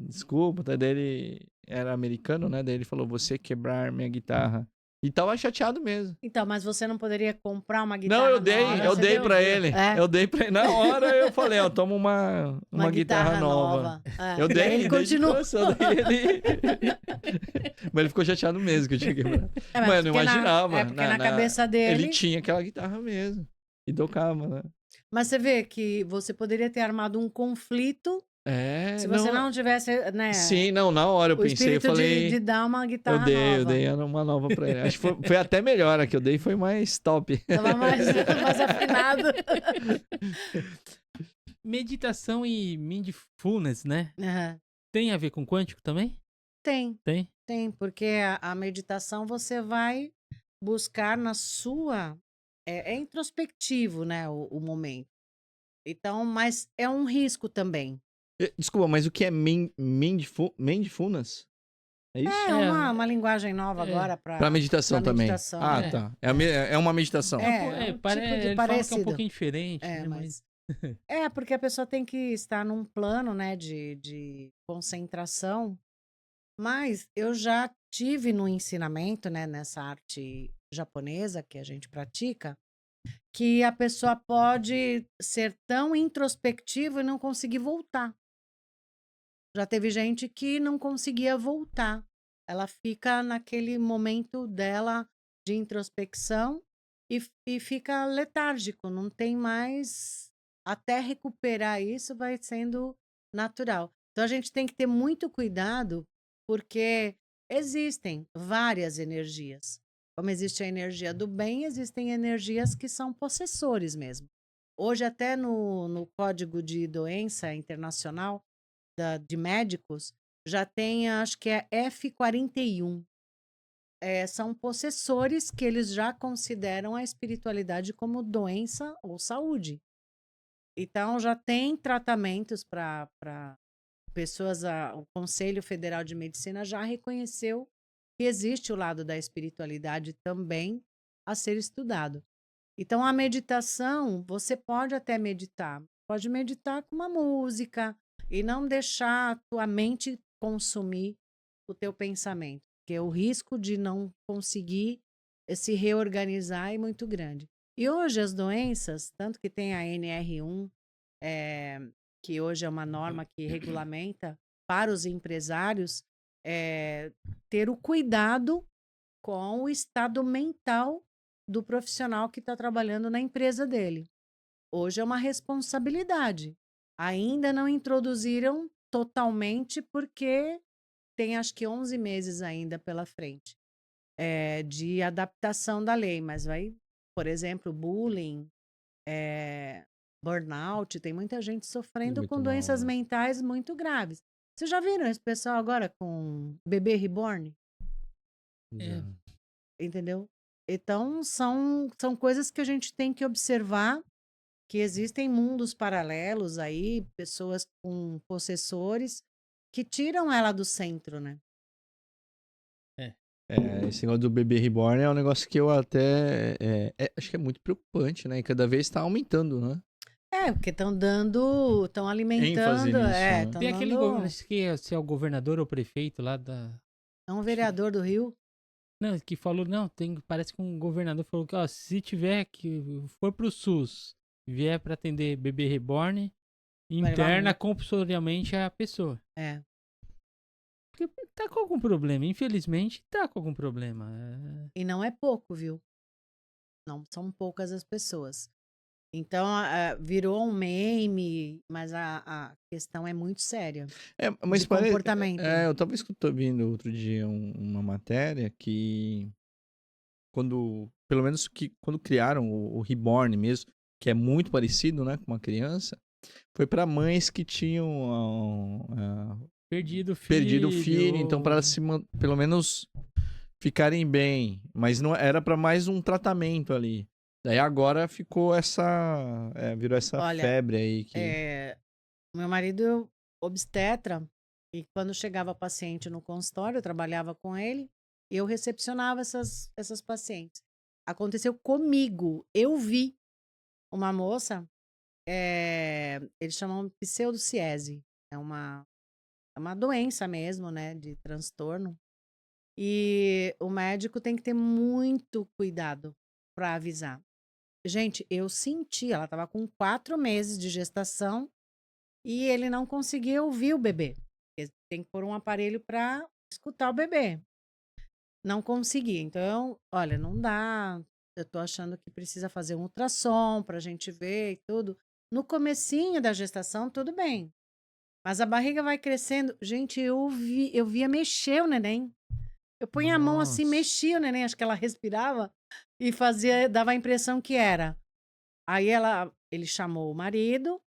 desculpa. Daí ele era americano, né? Daí ele falou, você quebrar minha guitarra. E tava chateado mesmo. Então, mas você não poderia comprar uma guitarra Não, eu nova? Você dei deu? pra ele. É? Eu dei pra ele. Na hora eu falei, ó, toma uma guitarra nova. É. Eu dei, Ele continua. daí ele... Mas ele ficou chateado mesmo que eu tinha quebrado. Mas eu não porque imaginava. porque na cabeça dele... Ele tinha aquela guitarra mesmo. E tocava, né? Mas você vê que você poderia ter armado um conflito se você não tivesse, né? Sim, não, na hora eu o pensei, eu espírito falei... de dar uma guitarra eu nova. dei uma nova pra ele. Acho que foi até melhor, a que eu dei foi mais top. Tava mais afinado. Meditação e mindfulness, né? Aham. Tem a ver com quântico também? Tem, Tem? porque a meditação você vai buscar na sua... É introspectivo, né, o momento. Então, mas é um risco também. Desculpa, mas o que é mindfulness? É isso? É uma linguagem nova É. agora Pra meditação pra também. meditação, Ah, é. tá. É uma meditação. É, um tipo de ele fala que é um parecido. pouquinho diferente, É, né? mas... É, porque a pessoa tem que estar num plano, né, de concentração. Mas eu já tive no ensinamento, né, nessa arte japonesa que a gente pratica, que a pessoa pode ser tão introspectiva e não conseguir voltar. Já teve gente que não conseguia voltar. Ela fica naquele momento dela de introspecção e fica letárgico, não tem mais. Até recuperar isso vai sendo natural. Então a gente tem que ter muito cuidado, porque existem várias energias. Como existe a energia do bem, existem energias que são possessores mesmo. Hoje, até no Código de Doença Internacional de Médicos, já tem, acho que é F41. São possessores que eles já consideram a espiritualidade como doença ou saúde. Então, já tem tratamentos para pessoas. O Conselho Federal de Medicina já reconheceu que existe o lado da espiritualidade também a ser estudado. Então, a meditação, você pode até meditar. Pode meditar com uma música e não deixar a tua mente consumir o teu pensamento, porque o risco de não conseguir se reorganizar é muito grande. E hoje as doenças, tanto que tem a NR1, que hoje é uma norma que regulamenta para os empresários ter o cuidado com o estado mental do profissional que está trabalhando na empresa dele. Hoje é uma responsabilidade. Ainda não introduziram totalmente porque tem acho que 11 meses ainda pela frente de adaptação da lei, mas vai, por exemplo, bullying, burnout, tem muita gente sofrendo Muito com mal, doenças né? mentais muito graves. Vocês já viram esse pessoal agora com bebê reborn? É. Entendeu? Então, são coisas que a gente tem que observar, que existem mundos paralelos aí, pessoas com possessores que tiram ela do centro, né? Esse negócio do bebê reborn é um negócio que eu até... acho que é muito preocupante, né? E cada vez tá aumentando, né? Porque estão alimentando, Ênfase nisso, né? tão Tem aquele dando... governador, acho que se é o governador ou o prefeito lá da... É um vereador do Rio. Não, que falou, não, parece que um governador falou que, ó, se tiver que for pro SUS, vier pra atender bebê reborn, interna compulsoriamente a pessoa. Porque tá com algum problema, infelizmente tá com algum problema. E não é pouco, viu? Não são poucas as pessoas. Então, virou um meme, mas a questão é muito séria. Mas de comportamento. eu tava escutando outro dia uma matéria que pelo menos quando criaram o Reborn mesmo, que é muito parecido, né, com uma criança, foi para mães que tinham Perdido o filho. perdido o filho, então para pelo menos ficarem bem, mas não era pra mais um tratamento ali. Daí agora ficou virou essa Olha, febre aí que meu marido obstetra, e quando chegava paciente no consultório, eu trabalhava com ele, e eu recepcionava essas pacientes. Aconteceu comigo, eu vi uma moça, eles chamam pseudociese, é uma doença mesmo, né, de transtorno, e o médico tem que ter muito cuidado para avisar. Gente, eu senti, ela estava com 4 meses de gestação e ele não conseguia ouvir o bebê. Porque tem que pôr um aparelho para escutar o bebê. Não conseguia. Então, olha, não dá. Eu tô achando que precisa fazer um ultrassom pra gente ver e tudo. No comecinho da gestação, tudo bem. Mas a barriga vai crescendo. Gente, eu via mexer o neném. Eu punha a mão assim, Nossa. mexia o neném, acho que ela respirava e dava a impressão que era. Aí ele chamou o marido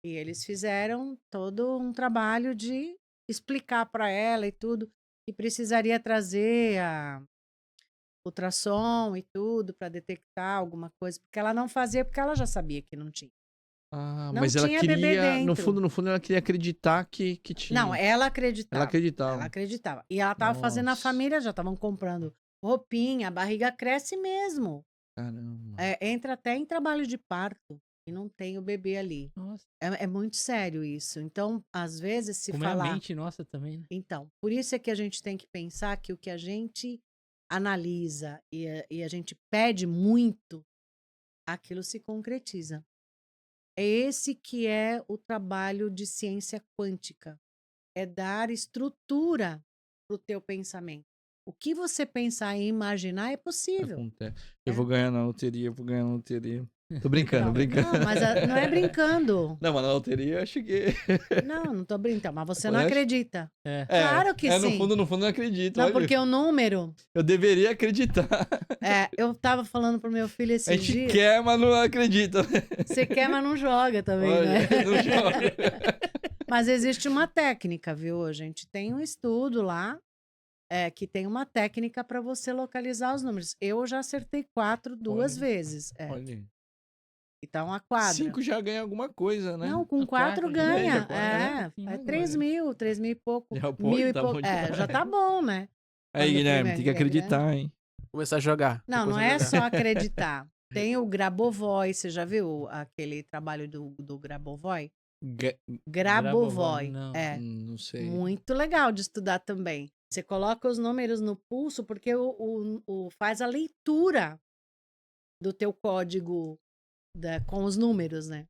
e eles fizeram todo um trabalho de explicar para ela e tudo, que precisaria trazer a ultrassom e tudo para detectar alguma coisa, porque ela não fazia, porque ela já sabia que não tinha. Não mas ela tinha bebê queria, no dentro. fundo, ela queria acreditar que Não, tinha. ela Ela acreditava. Ela acreditava. acreditava. E ela estava fazendo a Nossa, família, já estavam comprando roupinha, a barriga cresce mesmo. caramba. Entra até em trabalho de parto e não tem o bebê ali. Nossa, É muito sério isso. Então, às vezes, se como é a falar. mente nossa também, né? Então, por isso é que a gente tem que pensar que o que a gente analisa e a gente pede muito, aquilo se concretiza. É esse que é o trabalho de ciência quântica. É dar estrutura para o teu pensamento. O que você pensar e imaginar é possível. Acontece. Eu É. vou ganhar na loteria, Tô brincando, Não, brincando. não, mas não é brincando. Não, mas na loteria eu cheguei. Não tô brincando. Mas você não Honest- acredita. É. Claro que no sim. fundo, no fundo, eu não acredito. Não, Olha, porque o número. eu deveria acreditar. Eu tava falando pro meu filho A esses gente dias. quer, mas não acredita. Você quer, mas não joga também, Olha, né? não joga. Mas existe uma técnica, viu? A gente tem um estudo lá que tem uma técnica para você localizar os números. Eu já acertei 4 duas Olha, vezes. Olha. Então a quadra. 5 já ganha alguma coisa, né? Não, com A 4 quatro já ganha. ganha, É 3 mil, 3 mil e pouco. Já, pô, Mil e tá pouco. bom demais. Já tá bom, né? Aí, Quando o Guilherme, tem que prêmio é grande. acreditar, hein? Começar a jogar. Não, não Começar a é jogar. só acreditar. Tem o Grabovoi, você já viu aquele trabalho do Grabovoi? Grabovoi. Não. Não sei. Muito legal de estudar também. Você coloca os números no pulso porque faz a leitura do teu código com os números, né?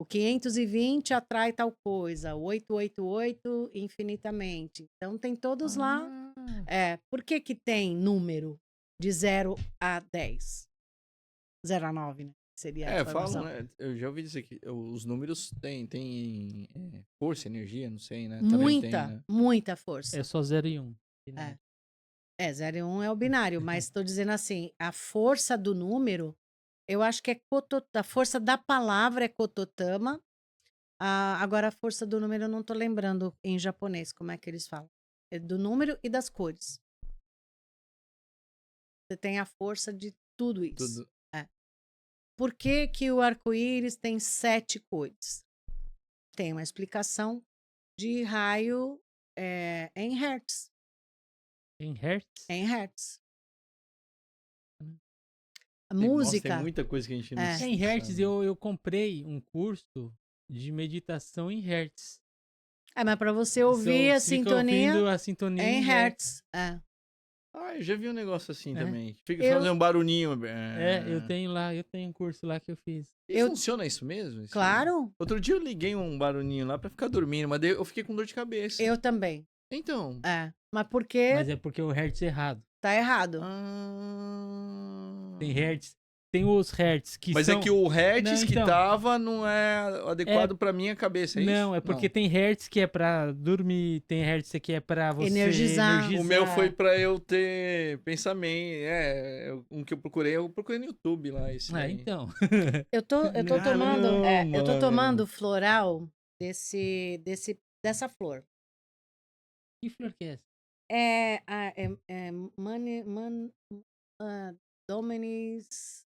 O 520 atrai tal coisa, o 888 infinitamente. Então tem todos lá. Por que tem número de 0 a 10? 0 a 9, né? Seria a Falam, informação. né? Eu já ouvi isso aqui. Os números têm força, energia, não sei, né? Também tem, né? Muita força. É só 0 e 1. 0 e 1 é o binário, mas estou dizendo assim, a força do número, eu acho que a força da palavra é kototama. Agora a força do número eu não estou lembrando em japonês como é que eles falam. É do número e das cores. Você tem a força de tudo isso. Tudo. Por que que o arco-íris tem 7 cores? Tem uma explicação de raio em hertz. Em hertz? Em hertz. A Nossa, música. tem muita coisa que a gente não É. Em hertz, sabe. eu comprei um curso de meditação em hertz. Mas para você ouvir a Você fica sintonia ouvindo a sintonia em em hertz. hertz. Eu já vi um negócio assim É. também. Fica Eu- fazendo um barulhinho. Eu tenho um curso lá que eu fiz. E funciona isso mesmo? Isso? Claro, Outro dia eu liguei um barulhinho lá pra ficar dormindo, mas daí eu fiquei com dor de cabeça. eu também. Então. Mas porque Mas é porque o hertz é errado. tá errado. Tem hertz. Tem os hertz que Mas são... é que o hertz Não, que então. tava não é adequado pra minha cabeça, é isso? Não, é porque tem hertz que é pra dormir, tem hertz que é pra você Energizar. O meu foi pra eu ter pensamento. Um que eu procurei no YouTube lá. Esse daí. então. Eu tô Caramba, tomando floral dessa flor. Que flor que é essa? Ah, Dominis.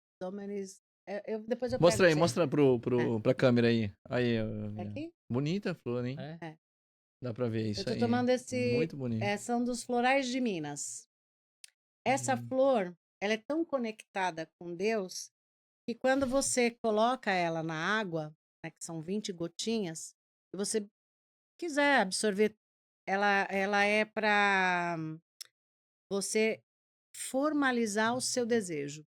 Depois eu pego Mostra aí, pra você. mostra pra câmera aí. Aí, ó, É aqui? bonita a flor, hein? É. Dá pra ver Eu isso tô aí. tomando esse. Muito bonito. São dos florais de Minas. Essa flor, ela é tão conectada com Deus que quando você coloca ela na água, né, que são 20 gotinhas, e você quiser absorver, ela é para você formalizar o seu desejo.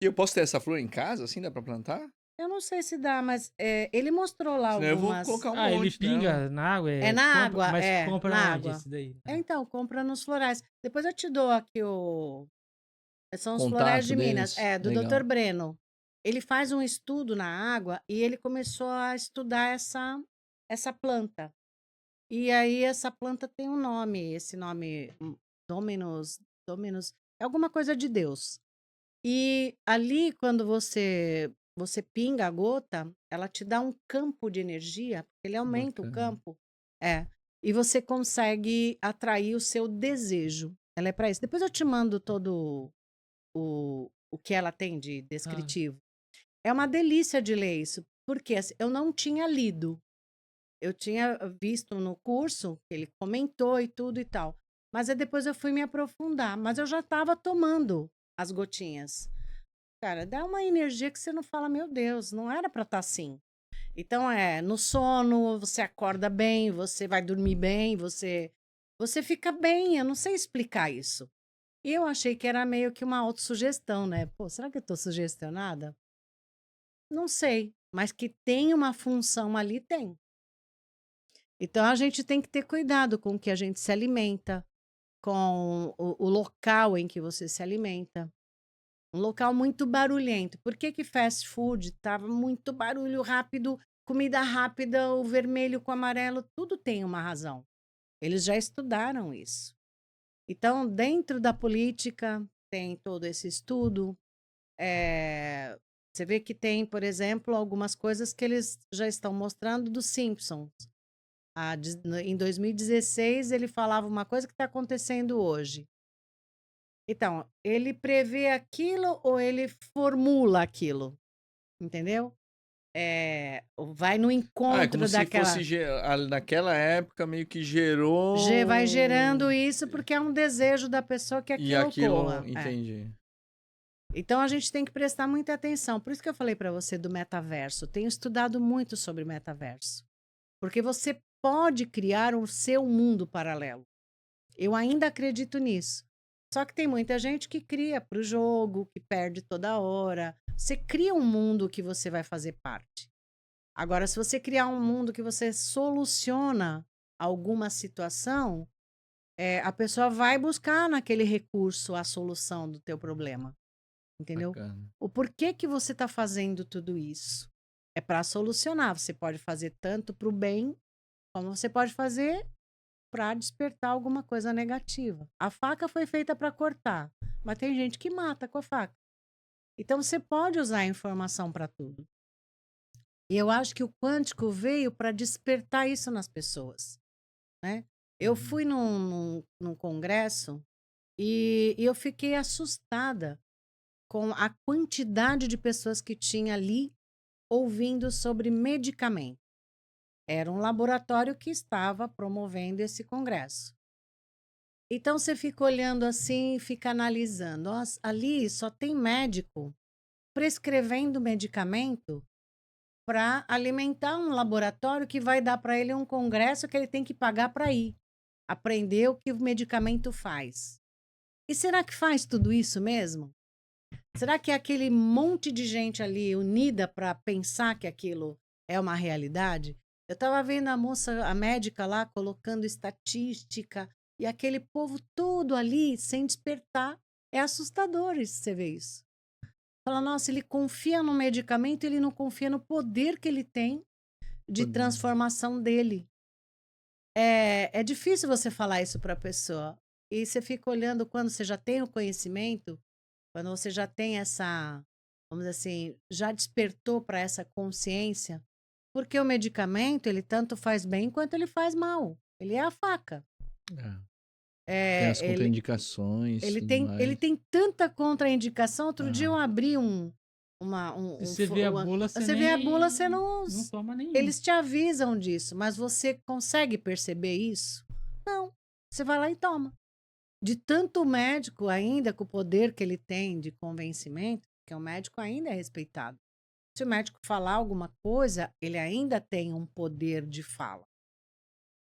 E eu posso ter essa flor em casa, assim? Dá pra plantar? Eu não sei se dá, mas ele mostrou lá Senão eu vou algumas. colocar um Ah, ele monte dela. pinga na água? É na água, Mas compra na onde água. esse daí? Então, compra nos florais. Depois eu te dou aqui o. São os florais Contato de Minas. deles. Do Legal. Dr. Breno. Ele faz um estudo na água e ele começou a estudar essa planta. E aí essa planta tem um nome, esse nome Dominus, é alguma coisa de Deus. E ali quando você pinga a gota, ela te dá um campo de energia, ele aumenta o Bacana. campo. E você consegue atrair o seu desejo. Ela é para isso. Depois eu te mando todo o que ela tem de descritivo. É uma delícia de ler isso, porque assim, eu não tinha lido. Eu tinha visto no curso, que ele comentou e tudo e tal. Mas aí depois eu fui me aprofundar. Mas eu já estava tomando as gotinhas. Cara, dá uma energia que você não fala, meu Deus, não era para estar assim. Então, no sono, você acorda bem, você vai dormir bem, você fica bem. Eu não sei explicar isso. E eu achei que era meio que uma autossugestão, né? Pô, será que eu tô sugestionada? Não sei. Mas que tem uma função ali, tem. Então, a gente tem que ter cuidado com o que a gente se alimenta, com o local em que você se alimenta. Um local muito barulhento. Por que fast food tava muito barulho rápido, comida rápida, o vermelho com o amarelo, tudo tem uma razão. Eles já estudaram isso. Então, dentro da política, tem todo esse estudo. Você vê que tem, por exemplo, algumas coisas que eles já estão mostrando dos Simpsons. Em 2016, ele falava uma coisa que está acontecendo hoje. Então, ele prevê aquilo ou ele formula aquilo? Entendeu? Vai no É como encontro se daquela. fosse naquela época meio que gerou Vai gerando isso porque é um desejo da pessoa que e aquilo aquilo, ocorra. entendi. Então a gente tem que prestar muita atenção. Por isso que eu falei para você do metaverso. Tenho estudado muito sobre metaverso. Porque você pode criar o seu mundo paralelo. Eu ainda acredito nisso. Só que tem muita gente que cria para o jogo, que perde toda hora. Você cria um mundo que você vai fazer parte. Agora, se você criar um mundo que você soluciona alguma situação, a pessoa vai buscar naquele recurso a solução do teu problema. Entendeu? Bacana. O porquê que você está fazendo tudo isso? É para solucionar. Você pode fazer tanto para o bem, como você pode fazer para despertar alguma coisa negativa. A faca foi feita para cortar, mas tem gente que mata com a faca. Então você pode usar a informação para tudo. E eu acho que o quântico veio para despertar isso nas pessoas, né? Eu fui num congresso e eu fiquei assustada com a quantidade de pessoas que tinha ali ouvindo sobre medicamento. Era um laboratório que estava promovendo esse congresso. Então você fica olhando assim, fica analisando. Nossa, ali só tem médico prescrevendo medicamento para alimentar um laboratório que vai dar para ele um congresso que ele tem que pagar para ir, aprender o que o medicamento faz. E será que faz tudo isso mesmo? Será que é aquele monte de gente ali unida para pensar que aquilo é uma realidade? Eu estava vendo a médica lá colocando estatística e aquele povo todo ali sem despertar. É assustador você ver isso. Fala, nossa, ele confia no medicamento, ele não confia no poder que ele tem de transformação dele. É difícil você falar isso para a pessoa. E você fica olhando quando você já tem o conhecimento, quando você já tem essa, vamos dizer assim, já despertou para essa consciência, porque o medicamento, ele tanto faz bem quanto ele faz mal. Ele é a faca. Tem as Ele, contraindicações, ele, tudo tem, ele mais. tem tanta contraindicação. Outro dia eu Ah, abri Se você vê a bula, você você vê a bula, você nem... não. não toma nenhum. Eles te avisam disso, mas você consegue perceber isso? Não. Você vai lá e toma. De tanto médico ainda, com o poder que ele tem de convencimento, que o médico ainda é respeitado. Se o médico falar alguma coisa, ele ainda tem um poder de fala.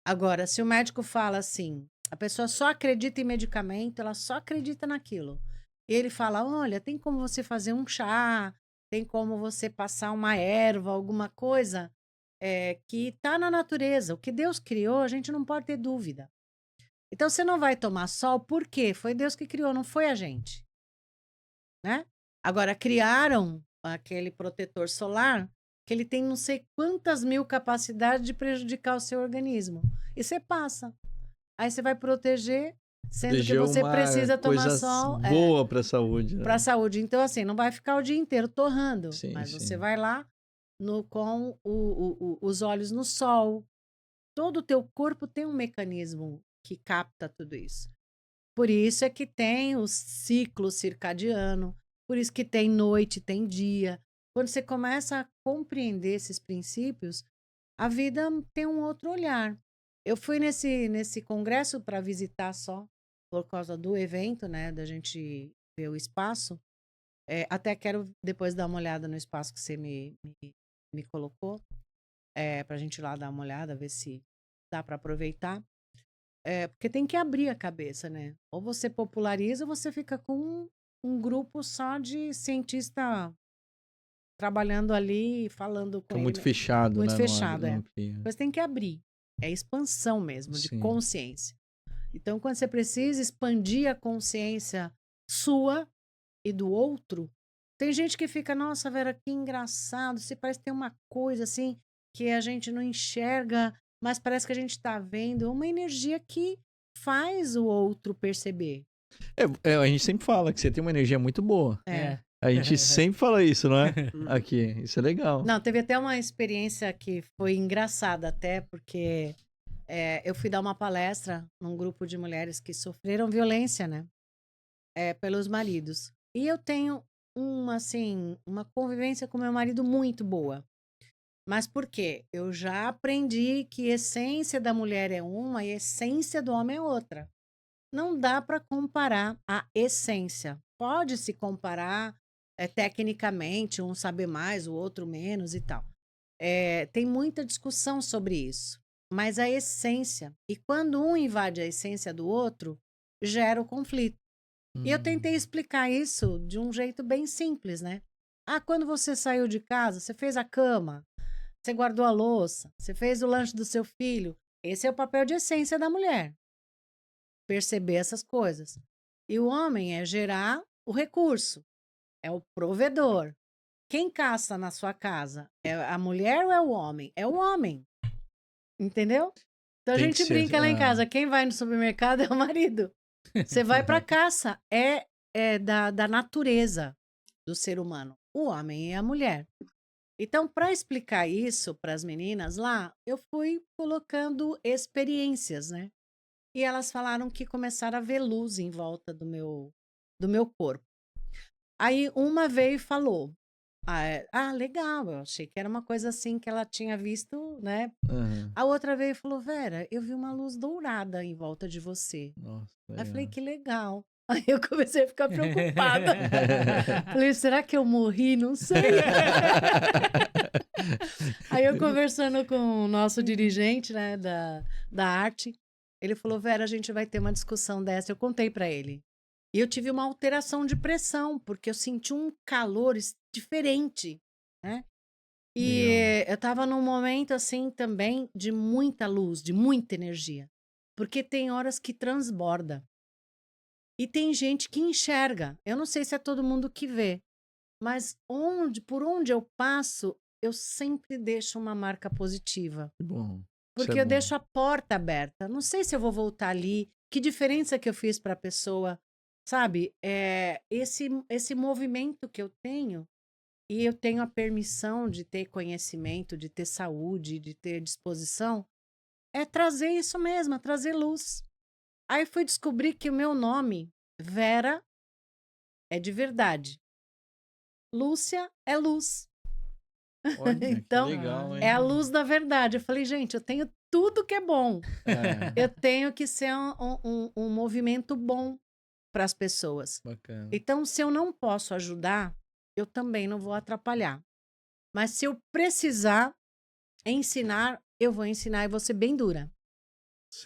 Agora, se o médico fala assim, a pessoa só acredita em medicamento, ela só acredita naquilo. E ele fala: olha, tem como você fazer um chá, tem como você passar uma erva, alguma coisa que está na natureza. O que Deus criou, a gente não pode ter dúvida. Então, você não vai tomar sol, por quê? Foi Deus que criou, não foi a gente, né? Agora, criaram aquele protetor solar que ele tem não sei quantas mil capacidades de prejudicar o seu organismo. E você passa. Aí você vai proteger, sendo que protegeu você uma precisa tomar coisa sol boa pra saúde, para a né? saúde. Então, assim, não vai ficar o dia inteiro torrando, Sim, mas você sim. vai lá com os olhos no sol. Todo o teu corpo tem um mecanismo que capta tudo isso. Por isso é que tem o ciclo circadiano, por isso que tem noite, tem dia. Quando você começa a compreender esses princípios, a vida tem um outro olhar. Eu fui nesse congresso para visitar só, por causa do evento, né, da gente ver o espaço. Até quero depois dar uma olhada no espaço que você me colocou, para a gente ir lá dar uma olhada, ver se dá para aproveitar. Porque tem que abrir a cabeça, né? Ou você populariza, ou você fica com um grupo só de cientista trabalhando ali, falando com Fica ele muito mesmo. fechado, Muito né? fechado, Não é. amplia. Mas tem que abrir. É expansão mesmo, de Sim. consciência. Então, quando você precisa expandir a consciência sua e do outro, tem gente que fica, nossa, Vera, que engraçado, se parece que tem uma coisa assim que a gente não enxerga, mas parece que a gente está vendo uma energia que faz o outro perceber. A gente sempre fala que você tem uma energia muito boa. É. A gente sempre fala isso, não é? Uhum. Aqui. Isso é legal. Não, teve até uma experiência que foi engraçada até, porque eu fui dar uma palestra num grupo de mulheres que sofreram violência, né? Pelos maridos. E eu tenho uma convivência com meu marido muito boa. Mas por quê? Eu já aprendi que a essência da mulher é uma e a essência do homem é outra. Não dá para comparar a essência. Pode se comparar tecnicamente, um saber mais, o outro menos e tal. Tem muita discussão sobre isso. Mas a essência, e quando um invade a essência do outro, gera o conflito. E eu tentei explicar isso de um jeito bem simples, né? Quando você saiu de casa, você fez a cama, você guardou a louça, você fez o lanche do seu filho. Esse é o papel de essência da mulher. Perceber essas coisas. E o homem é gerar o recurso, é o provedor. Quem caça na sua casa? É a mulher ou é o homem? É o homem. Entendeu? Então a Tem que gente ser. brinca lá em casa, quem vai no supermercado é o marido. Você vai para caça, é da natureza do ser humano. O homem e a mulher. Então, para explicar isso para as meninas lá, eu fui colocando experiências, né? E elas falaram que começaram a ver luz em volta do meu corpo. Aí uma veio e falou: legal, eu achei que era uma coisa assim que ela tinha visto, né? Aham. A outra veio e falou: Vera, eu vi uma luz dourada em volta de você. Nossa, Aí eu falei: legal. que legal. Aí eu comecei a ficar preocupada. Falei: será que eu morri? Não sei. Aí eu conversando com o nosso dirigente, né, da arte, ele falou: Vera, a gente vai ter uma discussão dessa. Eu contei para ele. E eu tive uma alteração de pressão, porque eu senti um calor diferente, né? E Legal. eu estava num momento assim também de muita luz, de muita energia. Porque tem horas que transborda. E tem gente que enxerga. Eu não sei se é todo mundo que vê, mas por onde eu passo, eu sempre deixo uma marca positiva. Que bom. Isso Porque é eu bom. deixo a porta aberta. Não sei se eu vou voltar ali. Que diferença que eu fiz para a pessoa, sabe? Esse movimento que eu tenho, e eu tenho a permissão de ter conhecimento, de ter saúde, de ter disposição, é trazer isso mesmo, é trazer luz. Aí fui descobrir que o meu nome, Vera, é de verdade. Lúcia é luz. Olha, que Então, legal, hein? é a luz da verdade. Eu falei, gente, eu tenho tudo que é bom. É, Eu tenho que ser um movimento bom para as pessoas. bacana. Então, se eu não posso ajudar, eu também não vou atrapalhar. Mas se eu precisar ensinar, eu vou ensinar e vou ser bem dura.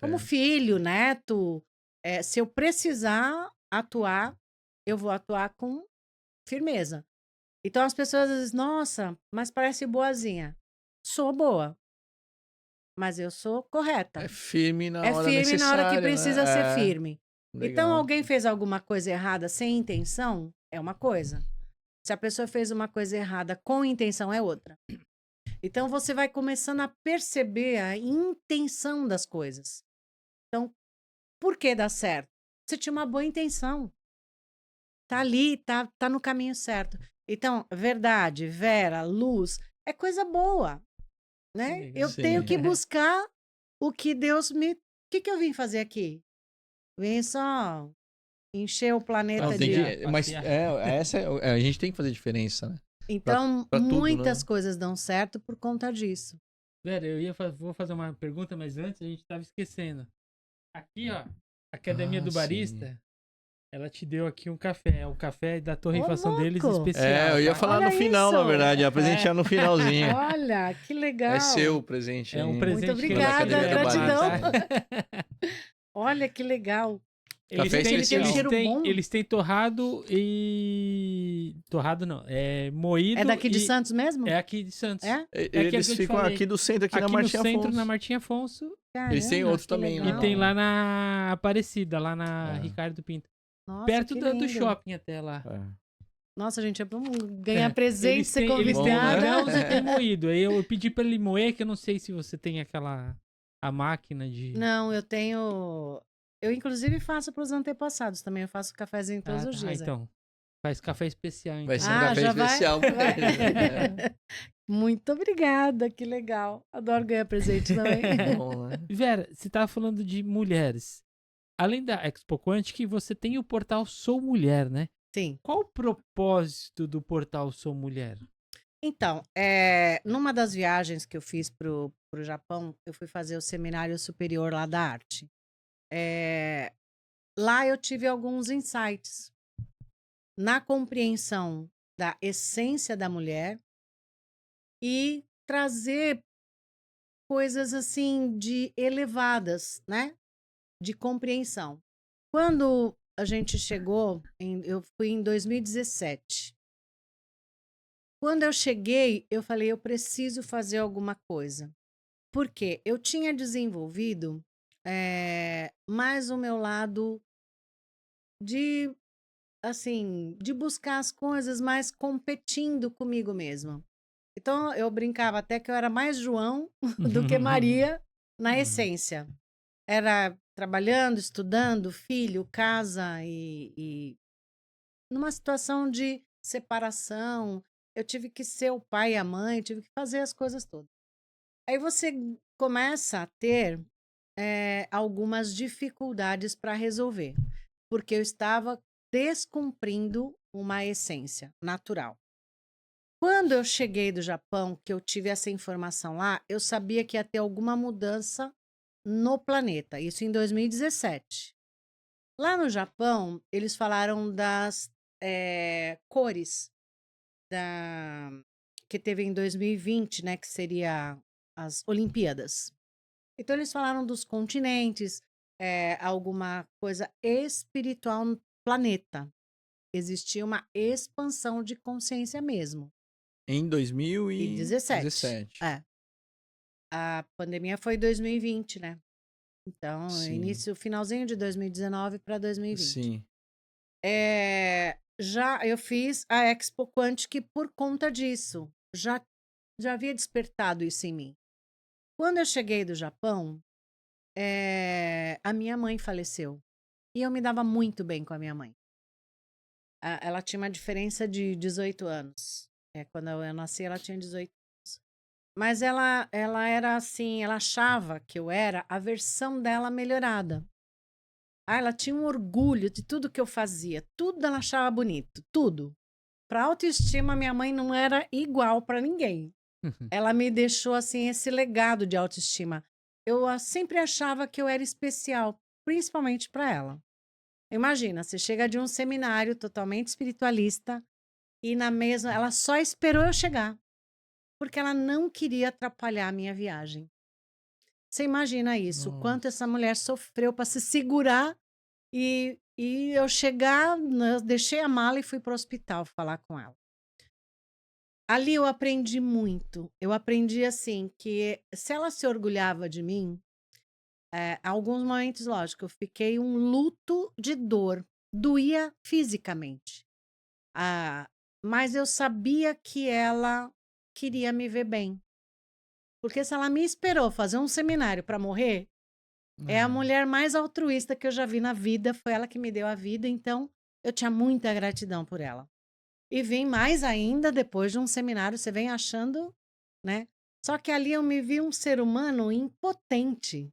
Como Certo. filho, neto, se eu precisar atuar, eu vou atuar com firmeza. Então as pessoas dizem, nossa, mas parece boazinha. Sou boa, mas eu sou correta. É firme na É hora firme na hora que necessária, precisa né? ser É, firme. Então, legal. alguém fez alguma coisa errada sem intenção, é uma coisa. Se a pessoa fez uma coisa errada com intenção, é outra. Então, você vai começando a perceber a intenção das coisas. Então, por que dá certo? Você tinha uma boa intenção. Tá ali, tá no caminho certo. Então, verdade, Vera, luz, é coisa boa, né? legal. Eu tenho Sim. que buscar o que Deus me. O que eu vim fazer aqui? Vim só encher o Não, planeta tem de. que, mas a gente tem que fazer diferença, né? Então, Pra tudo, muitas né? coisas dão certo por conta disso. Vera, vou fazer uma pergunta, mas antes a gente tava esquecendo. Aqui, ó, a Academia do sim. Barista, ela te deu aqui um café. É o café da torrefação deles louco! especial. Eu ia tá? falar Olha no final, na isso! verdade, ia presentear no finalzinho. Olha, que legal! É seu o presente. É um hein? presente Muito que eles obrigada, fizeram, gratidão. tá? Olha que legal. Eles Café têm, especial. Tem um cheiro bom? eles têm torrado e. Torrado não, é moído. É daqui de e- Santos mesmo? É aqui de Santos. É? aquele que Eles eu te ficam falei. aqui do centro, aqui na Aqui no Martim centro, Afonso. na Martim Afonso. Eles têm Caramba, outro que também, legal. E tem lá na Aparecida, lá na É. Ricardo Pinto. Nossa, Perto que do lindo. shopping até lá. Nossa, gente, vamos ganhar presente, Eles ser têm convidada. grãos e tem moído. Aí eu pedi pra ele moer, que eu não sei se você tem a máquina de. Não, eu tenho. Eu, inclusive, faço para os antepassados também. Eu faço cafezinho todos os dias. Então. Faz café especial, então. Vai ser um café já vai? especial pra Vai. eles, né? Muito obrigada, que legal. Adoro ganhar presente também. Bom, né? Vera, você tava falando de mulheres. Além da Expo Quantic, você tem o portal Sou Mulher, né? Sim. Qual o propósito do portal Sou Mulher? Então, numa das viagens que eu fiz pro Japão, eu fui fazer o seminário superior lá da arte. Lá eu tive alguns insights na compreensão da essência da mulher e trazer coisas assim de elevadas, né? De compreensão. Quando a gente chegou, eu fui em 2017. Quando eu cheguei, eu falei, eu preciso fazer alguma coisa. Porque eu tinha desenvolvido mais o meu lado de, assim, de buscar as coisas, mas competindo comigo mesma. Então, eu brincava até que eu era mais João do que Maria na essência. Era trabalhando, estudando, filho, casa e numa situação de separação. Eu tive que ser o pai e a mãe, tive que fazer as coisas todas. Aí você começa a ter algumas dificuldades para resolver, porque eu estava descumprindo uma essência natural. Quando eu cheguei do Japão, que eu tive essa informação lá, eu sabia que ia ter alguma mudança no planeta, isso em 2017. Lá no Japão, eles falaram das cores que teve em 2020, né, que seria as Olimpíadas. Então, eles falaram dos continentes, alguma coisa espiritual no planeta. Existia uma expansão de consciência mesmo. Em 2017. 2017. A pandemia foi 2020, né? Então, Sim. finalzinho de 2019 para 2020. Sim. Já eu fiz a Expo Quantic por conta disso. Já havia despertado isso em mim. Quando eu cheguei do Japão, a minha mãe faleceu. E eu me dava muito bem com a minha mãe. Ela tinha uma diferença de 18 anos. Quando eu nasci, ela tinha 18 anos. Mas ela era assim, ela achava que eu era a versão dela melhorada. ela tinha um orgulho de tudo que eu fazia. Tudo ela achava bonito, tudo. Para autoestima, minha mãe não era igual para ninguém. Ela me deixou assim esse legado de autoestima. Eu sempre achava que eu era especial, principalmente para ela. Imagina, você chega de um seminário totalmente espiritualista e na mesma, ela só esperou eu chegar, porque ela não queria atrapalhar a minha viagem. Você imagina isso, o Nossa. quanto essa mulher sofreu para se segurar e eu chegar, eu deixei a mala e fui para o hospital falar com ela. Ali eu aprendi muito. Eu aprendi assim que se ela se orgulhava de mim, alguns momentos, lógico, eu fiquei um luto de dor, doía fisicamente. Ah, mas eu sabia que ela queria me ver bem. Porque se ela me esperou fazer um seminário para morrer, é a mulher mais altruísta que eu já vi na vida, foi ela que me deu a vida, então eu tinha muita gratidão por ela. E vim mais ainda depois de um seminário, você vem achando, né? Só que ali eu me vi um ser humano impotente.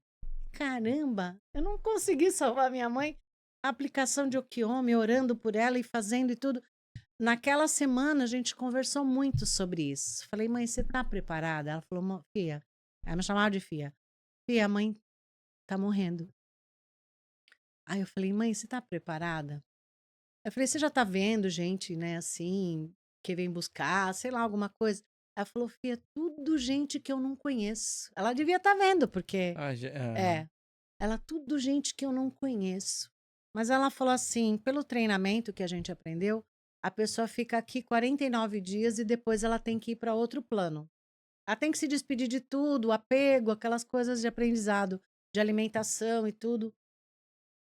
Caramba, eu não consegui salvar minha mãe. A aplicação de Okiome, orando por ela e fazendo e tudo. Naquela semana a gente conversou muito sobre isso. Falei, mãe, você tá preparada? Ela falou, Fia. Ela me chamava de Fia. Fia, a mãe tá morrendo. Aí eu falei, mãe, você tá preparada? Eu falei, você já tá vendo gente, né, assim, que vem buscar, sei lá, alguma coisa. Ela falou, Fia, tudo gente que eu não conheço. Ela devia estar vendo, porque ela tudo gente que eu não conheço. Mas ela falou assim, pelo treinamento que a gente aprendeu, a pessoa fica aqui 49 dias e depois ela tem que ir para outro plano. Ela tem que se despedir de tudo, apego, aquelas coisas de aprendizado, de alimentação e tudo.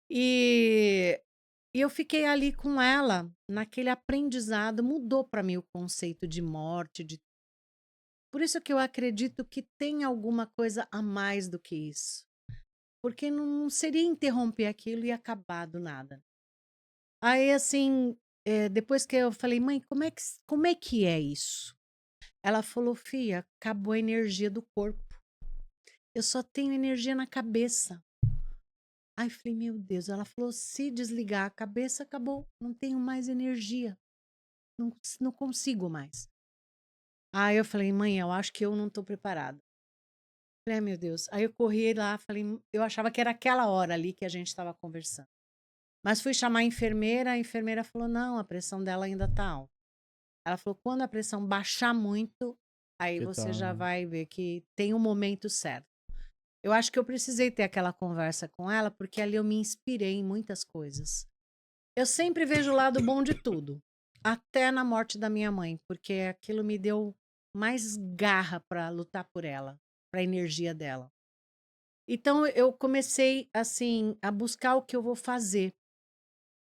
E eu fiquei ali com ela, naquele aprendizado, mudou para mim o conceito de morte, de... Por isso que eu acredito que tem alguma coisa a mais do que isso. Porque não seria interromper aquilo e acabar do nada. Aí, assim, depois que eu falei, mãe, como é que é isso? Ela falou, Fia, acabou a energia do corpo. Eu só tenho energia na cabeça. Aí eu falei, meu Deus. Ela falou, se desligar a cabeça, acabou. Não tenho mais energia. Não consigo mais. Aí eu falei, mãe, eu acho que eu não tô preparada. Falei, meu Deus. Aí eu corri lá, falei, eu achava que era aquela hora ali que a gente estava conversando. Mas fui chamar a enfermeira falou, não, a pressão dela ainda tá alta. Ela falou, quando a pressão baixar muito, aí você já vai ver que tem um momento certo. Eu acho que eu precisei ter aquela conversa com ela, porque ali eu me inspirei em muitas coisas. Eu sempre vejo o lado bom de tudo, até na morte da minha mãe, porque aquilo me deu mais garra para lutar por ela, para a energia dela. Então eu comecei assim a buscar o que eu vou fazer.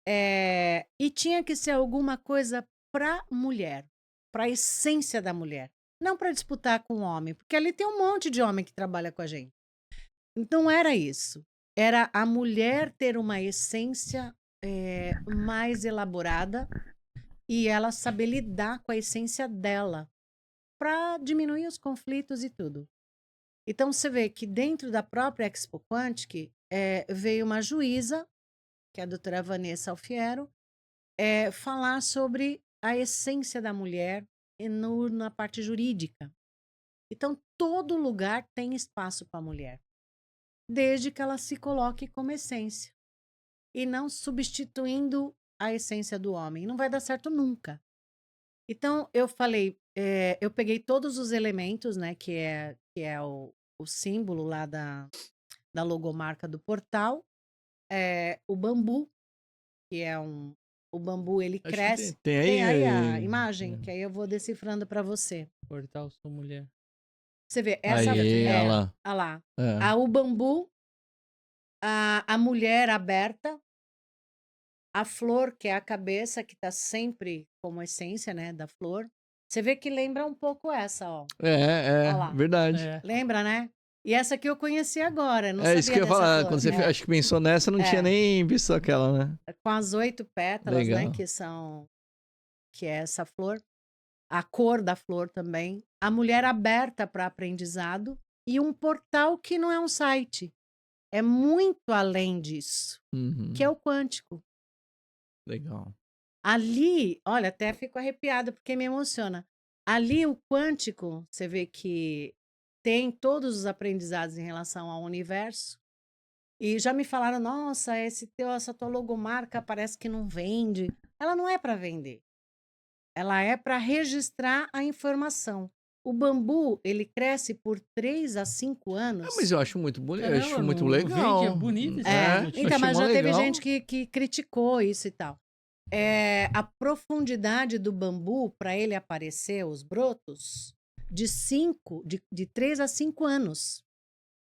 E tinha que ser alguma coisa para mulher, para a essência da mulher, não para disputar com o homem, porque ali tem um monte de homem que trabalha com a gente. Então era isso. Era a mulher ter uma essência mais elaborada e ela saber lidar com a essência dela para diminuir os conflitos e tudo. Então você vê que dentro da própria Expo Quantic veio uma juíza, que é a doutora Vanessa Alfiero, falar sobre a essência da mulher na parte jurídica. Então todo lugar tem espaço para a mulher, desde que ela se coloque como essência e não substituindo a essência do homem. Não vai dar certo nunca. Então, eu falei, eu peguei todos os elementos, né, que é o símbolo lá da logomarca do portal, o bambu, que é o bambu, ele Acho que cresce. tem Tem aí a aí. imagem, que aí eu vou decifrando para você. Portal Sou Mulher. Você vê, essa Aí, olha lá. olha lá. É. O bambu, a mulher aberta, a flor, que é a cabeça, que está sempre como essência, né, da flor. Você vê que lembra um pouco essa, ó. Olha lá. Verdade. Lembra, né? E essa aqui eu conheci agora, não É sabia isso que eu ia dessa falar. flor. Quando você acho que pensou nessa, não tinha nem visto aquela, né? Com as 8 pétalas, né, Legal. que é essa flor. A cor da flor também. A mulher aberta para aprendizado e um portal que não é um site. é muito além disso, Uhum. que é o quântico. Legal. Ali, olha, até fico arrepiada porque me emociona. Ali, o quântico, você vê que tem todos os aprendizados em relação ao universo. E já me falaram, nossa, essa tua logomarca parece que não vende. Ela não é para vender. Ela é para registrar a informação. O bambu, ele cresce por 3 a 5 anos. Mas eu acho muito bonito, eu Caramba, acho muito não legal. vende, é bonito esse É, motivo. então, achei mas mó já teve legal. gente que criticou isso e tal. A profundidade do bambu, para ele aparecer, os brotos, de 3 a 5 anos.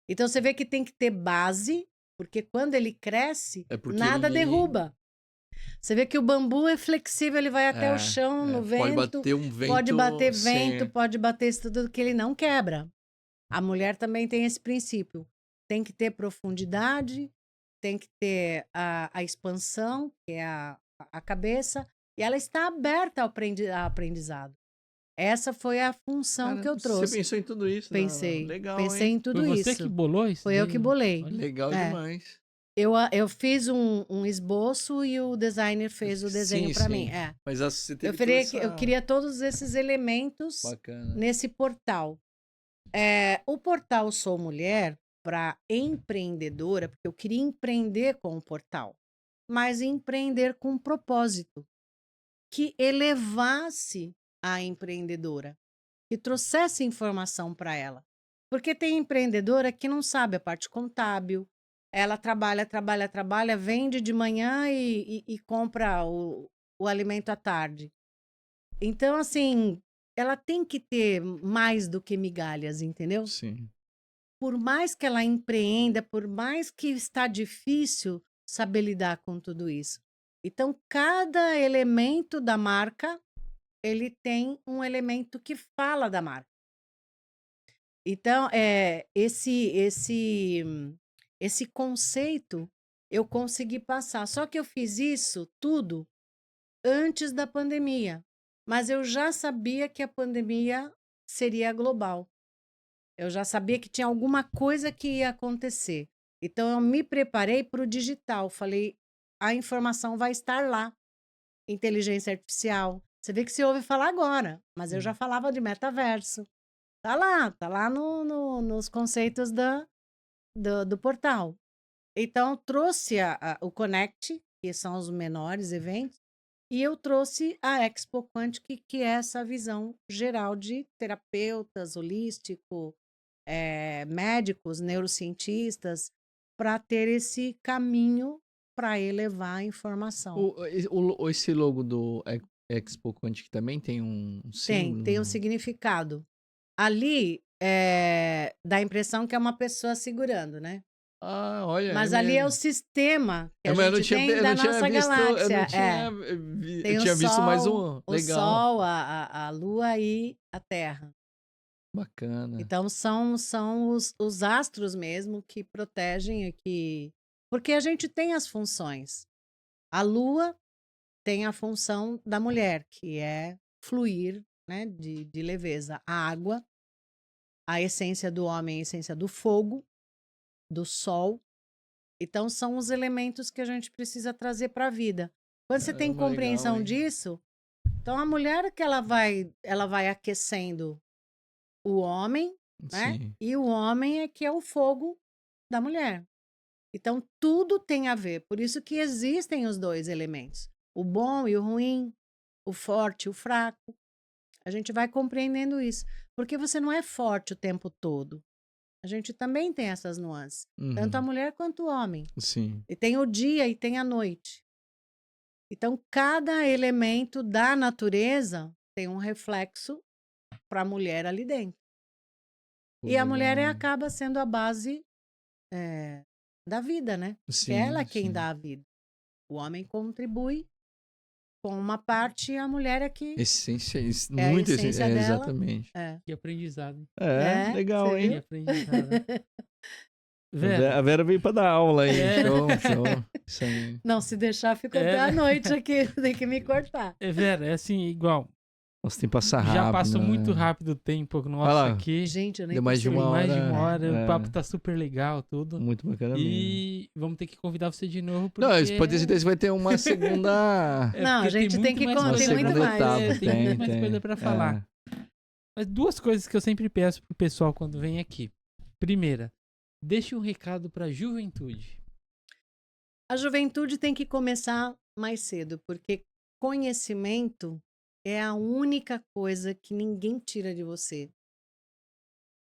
Então, você vê que tem que ter base, porque quando ele cresce, É porque nada ele- derruba. Você vê que o bambu é flexível, ele vai até o chão, no Pode vento, bater um vento. pode bater sem- vento, pode bater isso tudo que ele não quebra. A mulher também tem esse princípio. Tem que ter profundidade, tem que ter a expansão, que é a cabeça, e ela está aberta ao aprendizado. Essa foi a função Cara, que eu Você trouxe. pensou em tudo isso? Pensei. Legal, Pensei hein? em tudo Foi você isso. que bolou isso? Foi eu daí? que bolei. Olha. Legal É. demais. Eu fiz um esboço e o designer fez o desenho Sim, para sim. mim. Mas você teve Eu queria todos esses elementos Bacana. nesse portal. O portal Sou Mulher, para empreendedora, porque eu queria empreender com o portal, mas empreender com um propósito que elevasse a empreendedora, que trouxesse informação para ela. Porque tem empreendedora que não sabe a parte contábil, ela trabalha, vende de manhã e compra o alimento à tarde. Então, assim, ela tem que ter mais do que migalhas, entendeu? Sim. Por mais que ela empreenda, por mais que está difícil saber lidar com tudo isso. Então, cada elemento da marca, ele tem um elemento que fala da marca. Então, esse conceito eu consegui passar. Só que eu fiz isso tudo antes da pandemia. Mas eu já sabia que a pandemia seria global. Eu já sabia que tinha alguma coisa que ia acontecer. Então, eu me preparei para o digital. Falei, a informação vai estar lá. Inteligência artificial. Você vê que se ouve falar agora, mas eu já falava de metaverso. Tá lá nos conceitos do portal. Então, trouxe o Connect, que são os menores eventos, e eu trouxe a Expo Quantic, que é essa visão geral de terapeutas, holístico, médicos, neurocientistas, para ter esse caminho para elevar a informação. Esse logo do Expo Quantic também tem um símbolo? Tem um significado. Ali dá a impressão que é uma pessoa segurando, né? Ah, olha. Mas ali é o sistema que a Mas gente tem da nossa galáxia. Tem Eu o tinha visto mais Sol, um. o Legal. Sol, a Lua e a Terra. Bacana. Então são os astros mesmo que protegem aqui. Porque a gente tem as funções. A Lua tem a função da mulher, que é fluir, né, de leveza. A água, a essência do homem, a essência do fogo, do sol. Então são os elementos que a gente precisa trazer para a vida. Quando você tem Caramba, compreensão legal, hein? disso, então a mulher que ela vai aquecendo o homem, né? Sim. E o homem é que é o fogo da mulher. Então tudo tem a ver. Por isso que existem os dois elementos, o bom e o ruim, o forte e o fraco. A gente vai compreendendo isso, porque você não é forte o tempo todo. A gente também tem essas nuances, tanto a Uhum. mulher quanto o homem. Sim. E tem o dia e tem a noite. Então, cada elemento da natureza tem um reflexo para a mulher ali dentro. E a mulher Legal. acaba sendo a base da vida, né? Sim, Que ela é quem sim. dá a vida. O homem contribui com uma parte e a mulher é que Essência, é a muito essência essência. dela. Exatamente. Que aprendizado. Legal, você hein? Que viu? aprendizado. Vera, A Vera veio pra dar aula aí. É. Show. Isso aí. Não, se deixar, fica até a noite aqui. Tem que me cortar. Vera, é assim, igual. Nossa, tem que passar rápido. Já passou né? muito rápido o tempo Olha nosso lá. aqui. Gente, eu nem Deu mais de percebi. uma Mais de hora, uma hora. é. O papo tá super legal, tudo. Muito bacana mesmo. E vamos ter que convidar você de novo. Porque... Não, isso pode ter certeza que vai ter uma segunda... É, Não, a porque gente tem muito que mais con- uma coisa tem pra muito segunda mais. fazer, etapa. tem muito mais coisa pra falar. É. Mas duas coisas que eu sempre peço pro pessoal quando vem aqui. Primeira, deixe um recado pra juventude. A juventude tem que começar mais cedo, porque conhecimento é a única coisa que ninguém tira de você.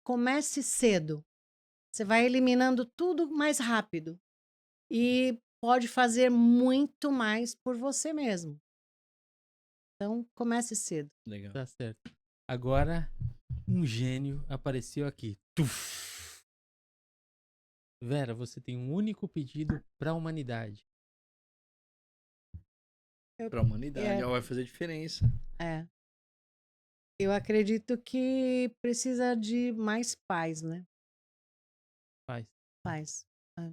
Comece cedo. Você vai eliminando tudo mais rápido. E pode fazer muito mais por você mesmo. Então, comece cedo. Legal. Tá certo. Agora, um gênio apareceu aqui. Tuf! Vera, você tem um único pedido pra humanidade. Pra humanidade, É. ó, vai fazer diferença. É. Eu acredito que precisa de mais paz, né? Faz. Paz. É.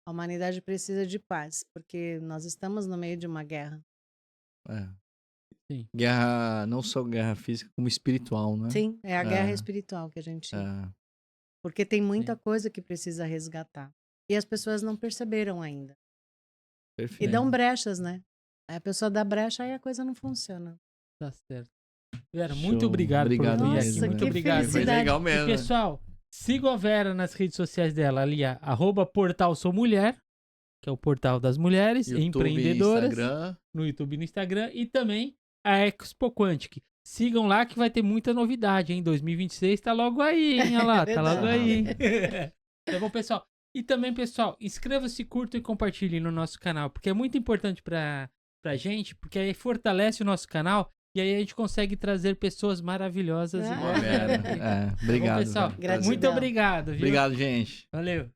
A humanidade precisa de paz, porque nós estamos no meio de uma guerra. É. Sim. Guerra, não só guerra física, como espiritual, né? Sim, é a guerra É. espiritual que a gente... É. Porque tem muita Sim. coisa que precisa resgatar. E as pessoas não perceberam ainda. E Perfeito. dão brechas, né? Aí a pessoa dá brecha e a coisa não funciona. Tá certo. Vera, Show. muito obrigado Obrigado por vir Nossa, aqui. mesmo, Muito que obrigado. Foi felicidade. legal E, mesmo. pessoal, sigam a Vera nas redes sociais dela ali, @portal Sou Mulher, que é o portal das mulheres YouTube, empreendedoras, Instagram. no YouTube e no Instagram, e também a Expo Quantic. Sigam lá que vai ter muita novidade, hein? 2026 tá logo aí, hein? Olha lá, tá logo aí. Tá bom, pessoal? E também, pessoal, inscreva-se, curta e compartilhe no nosso canal, porque é muito importante pra gente, porque aí fortalece o nosso canal e aí a gente consegue trazer pessoas maravilhosas Ah. igual a Vera. Vera. aqui. É, Tá bom, obrigado. pessoal? Vera. Gratidão. Muito obrigado, viu? Obrigado, gente. Valeu.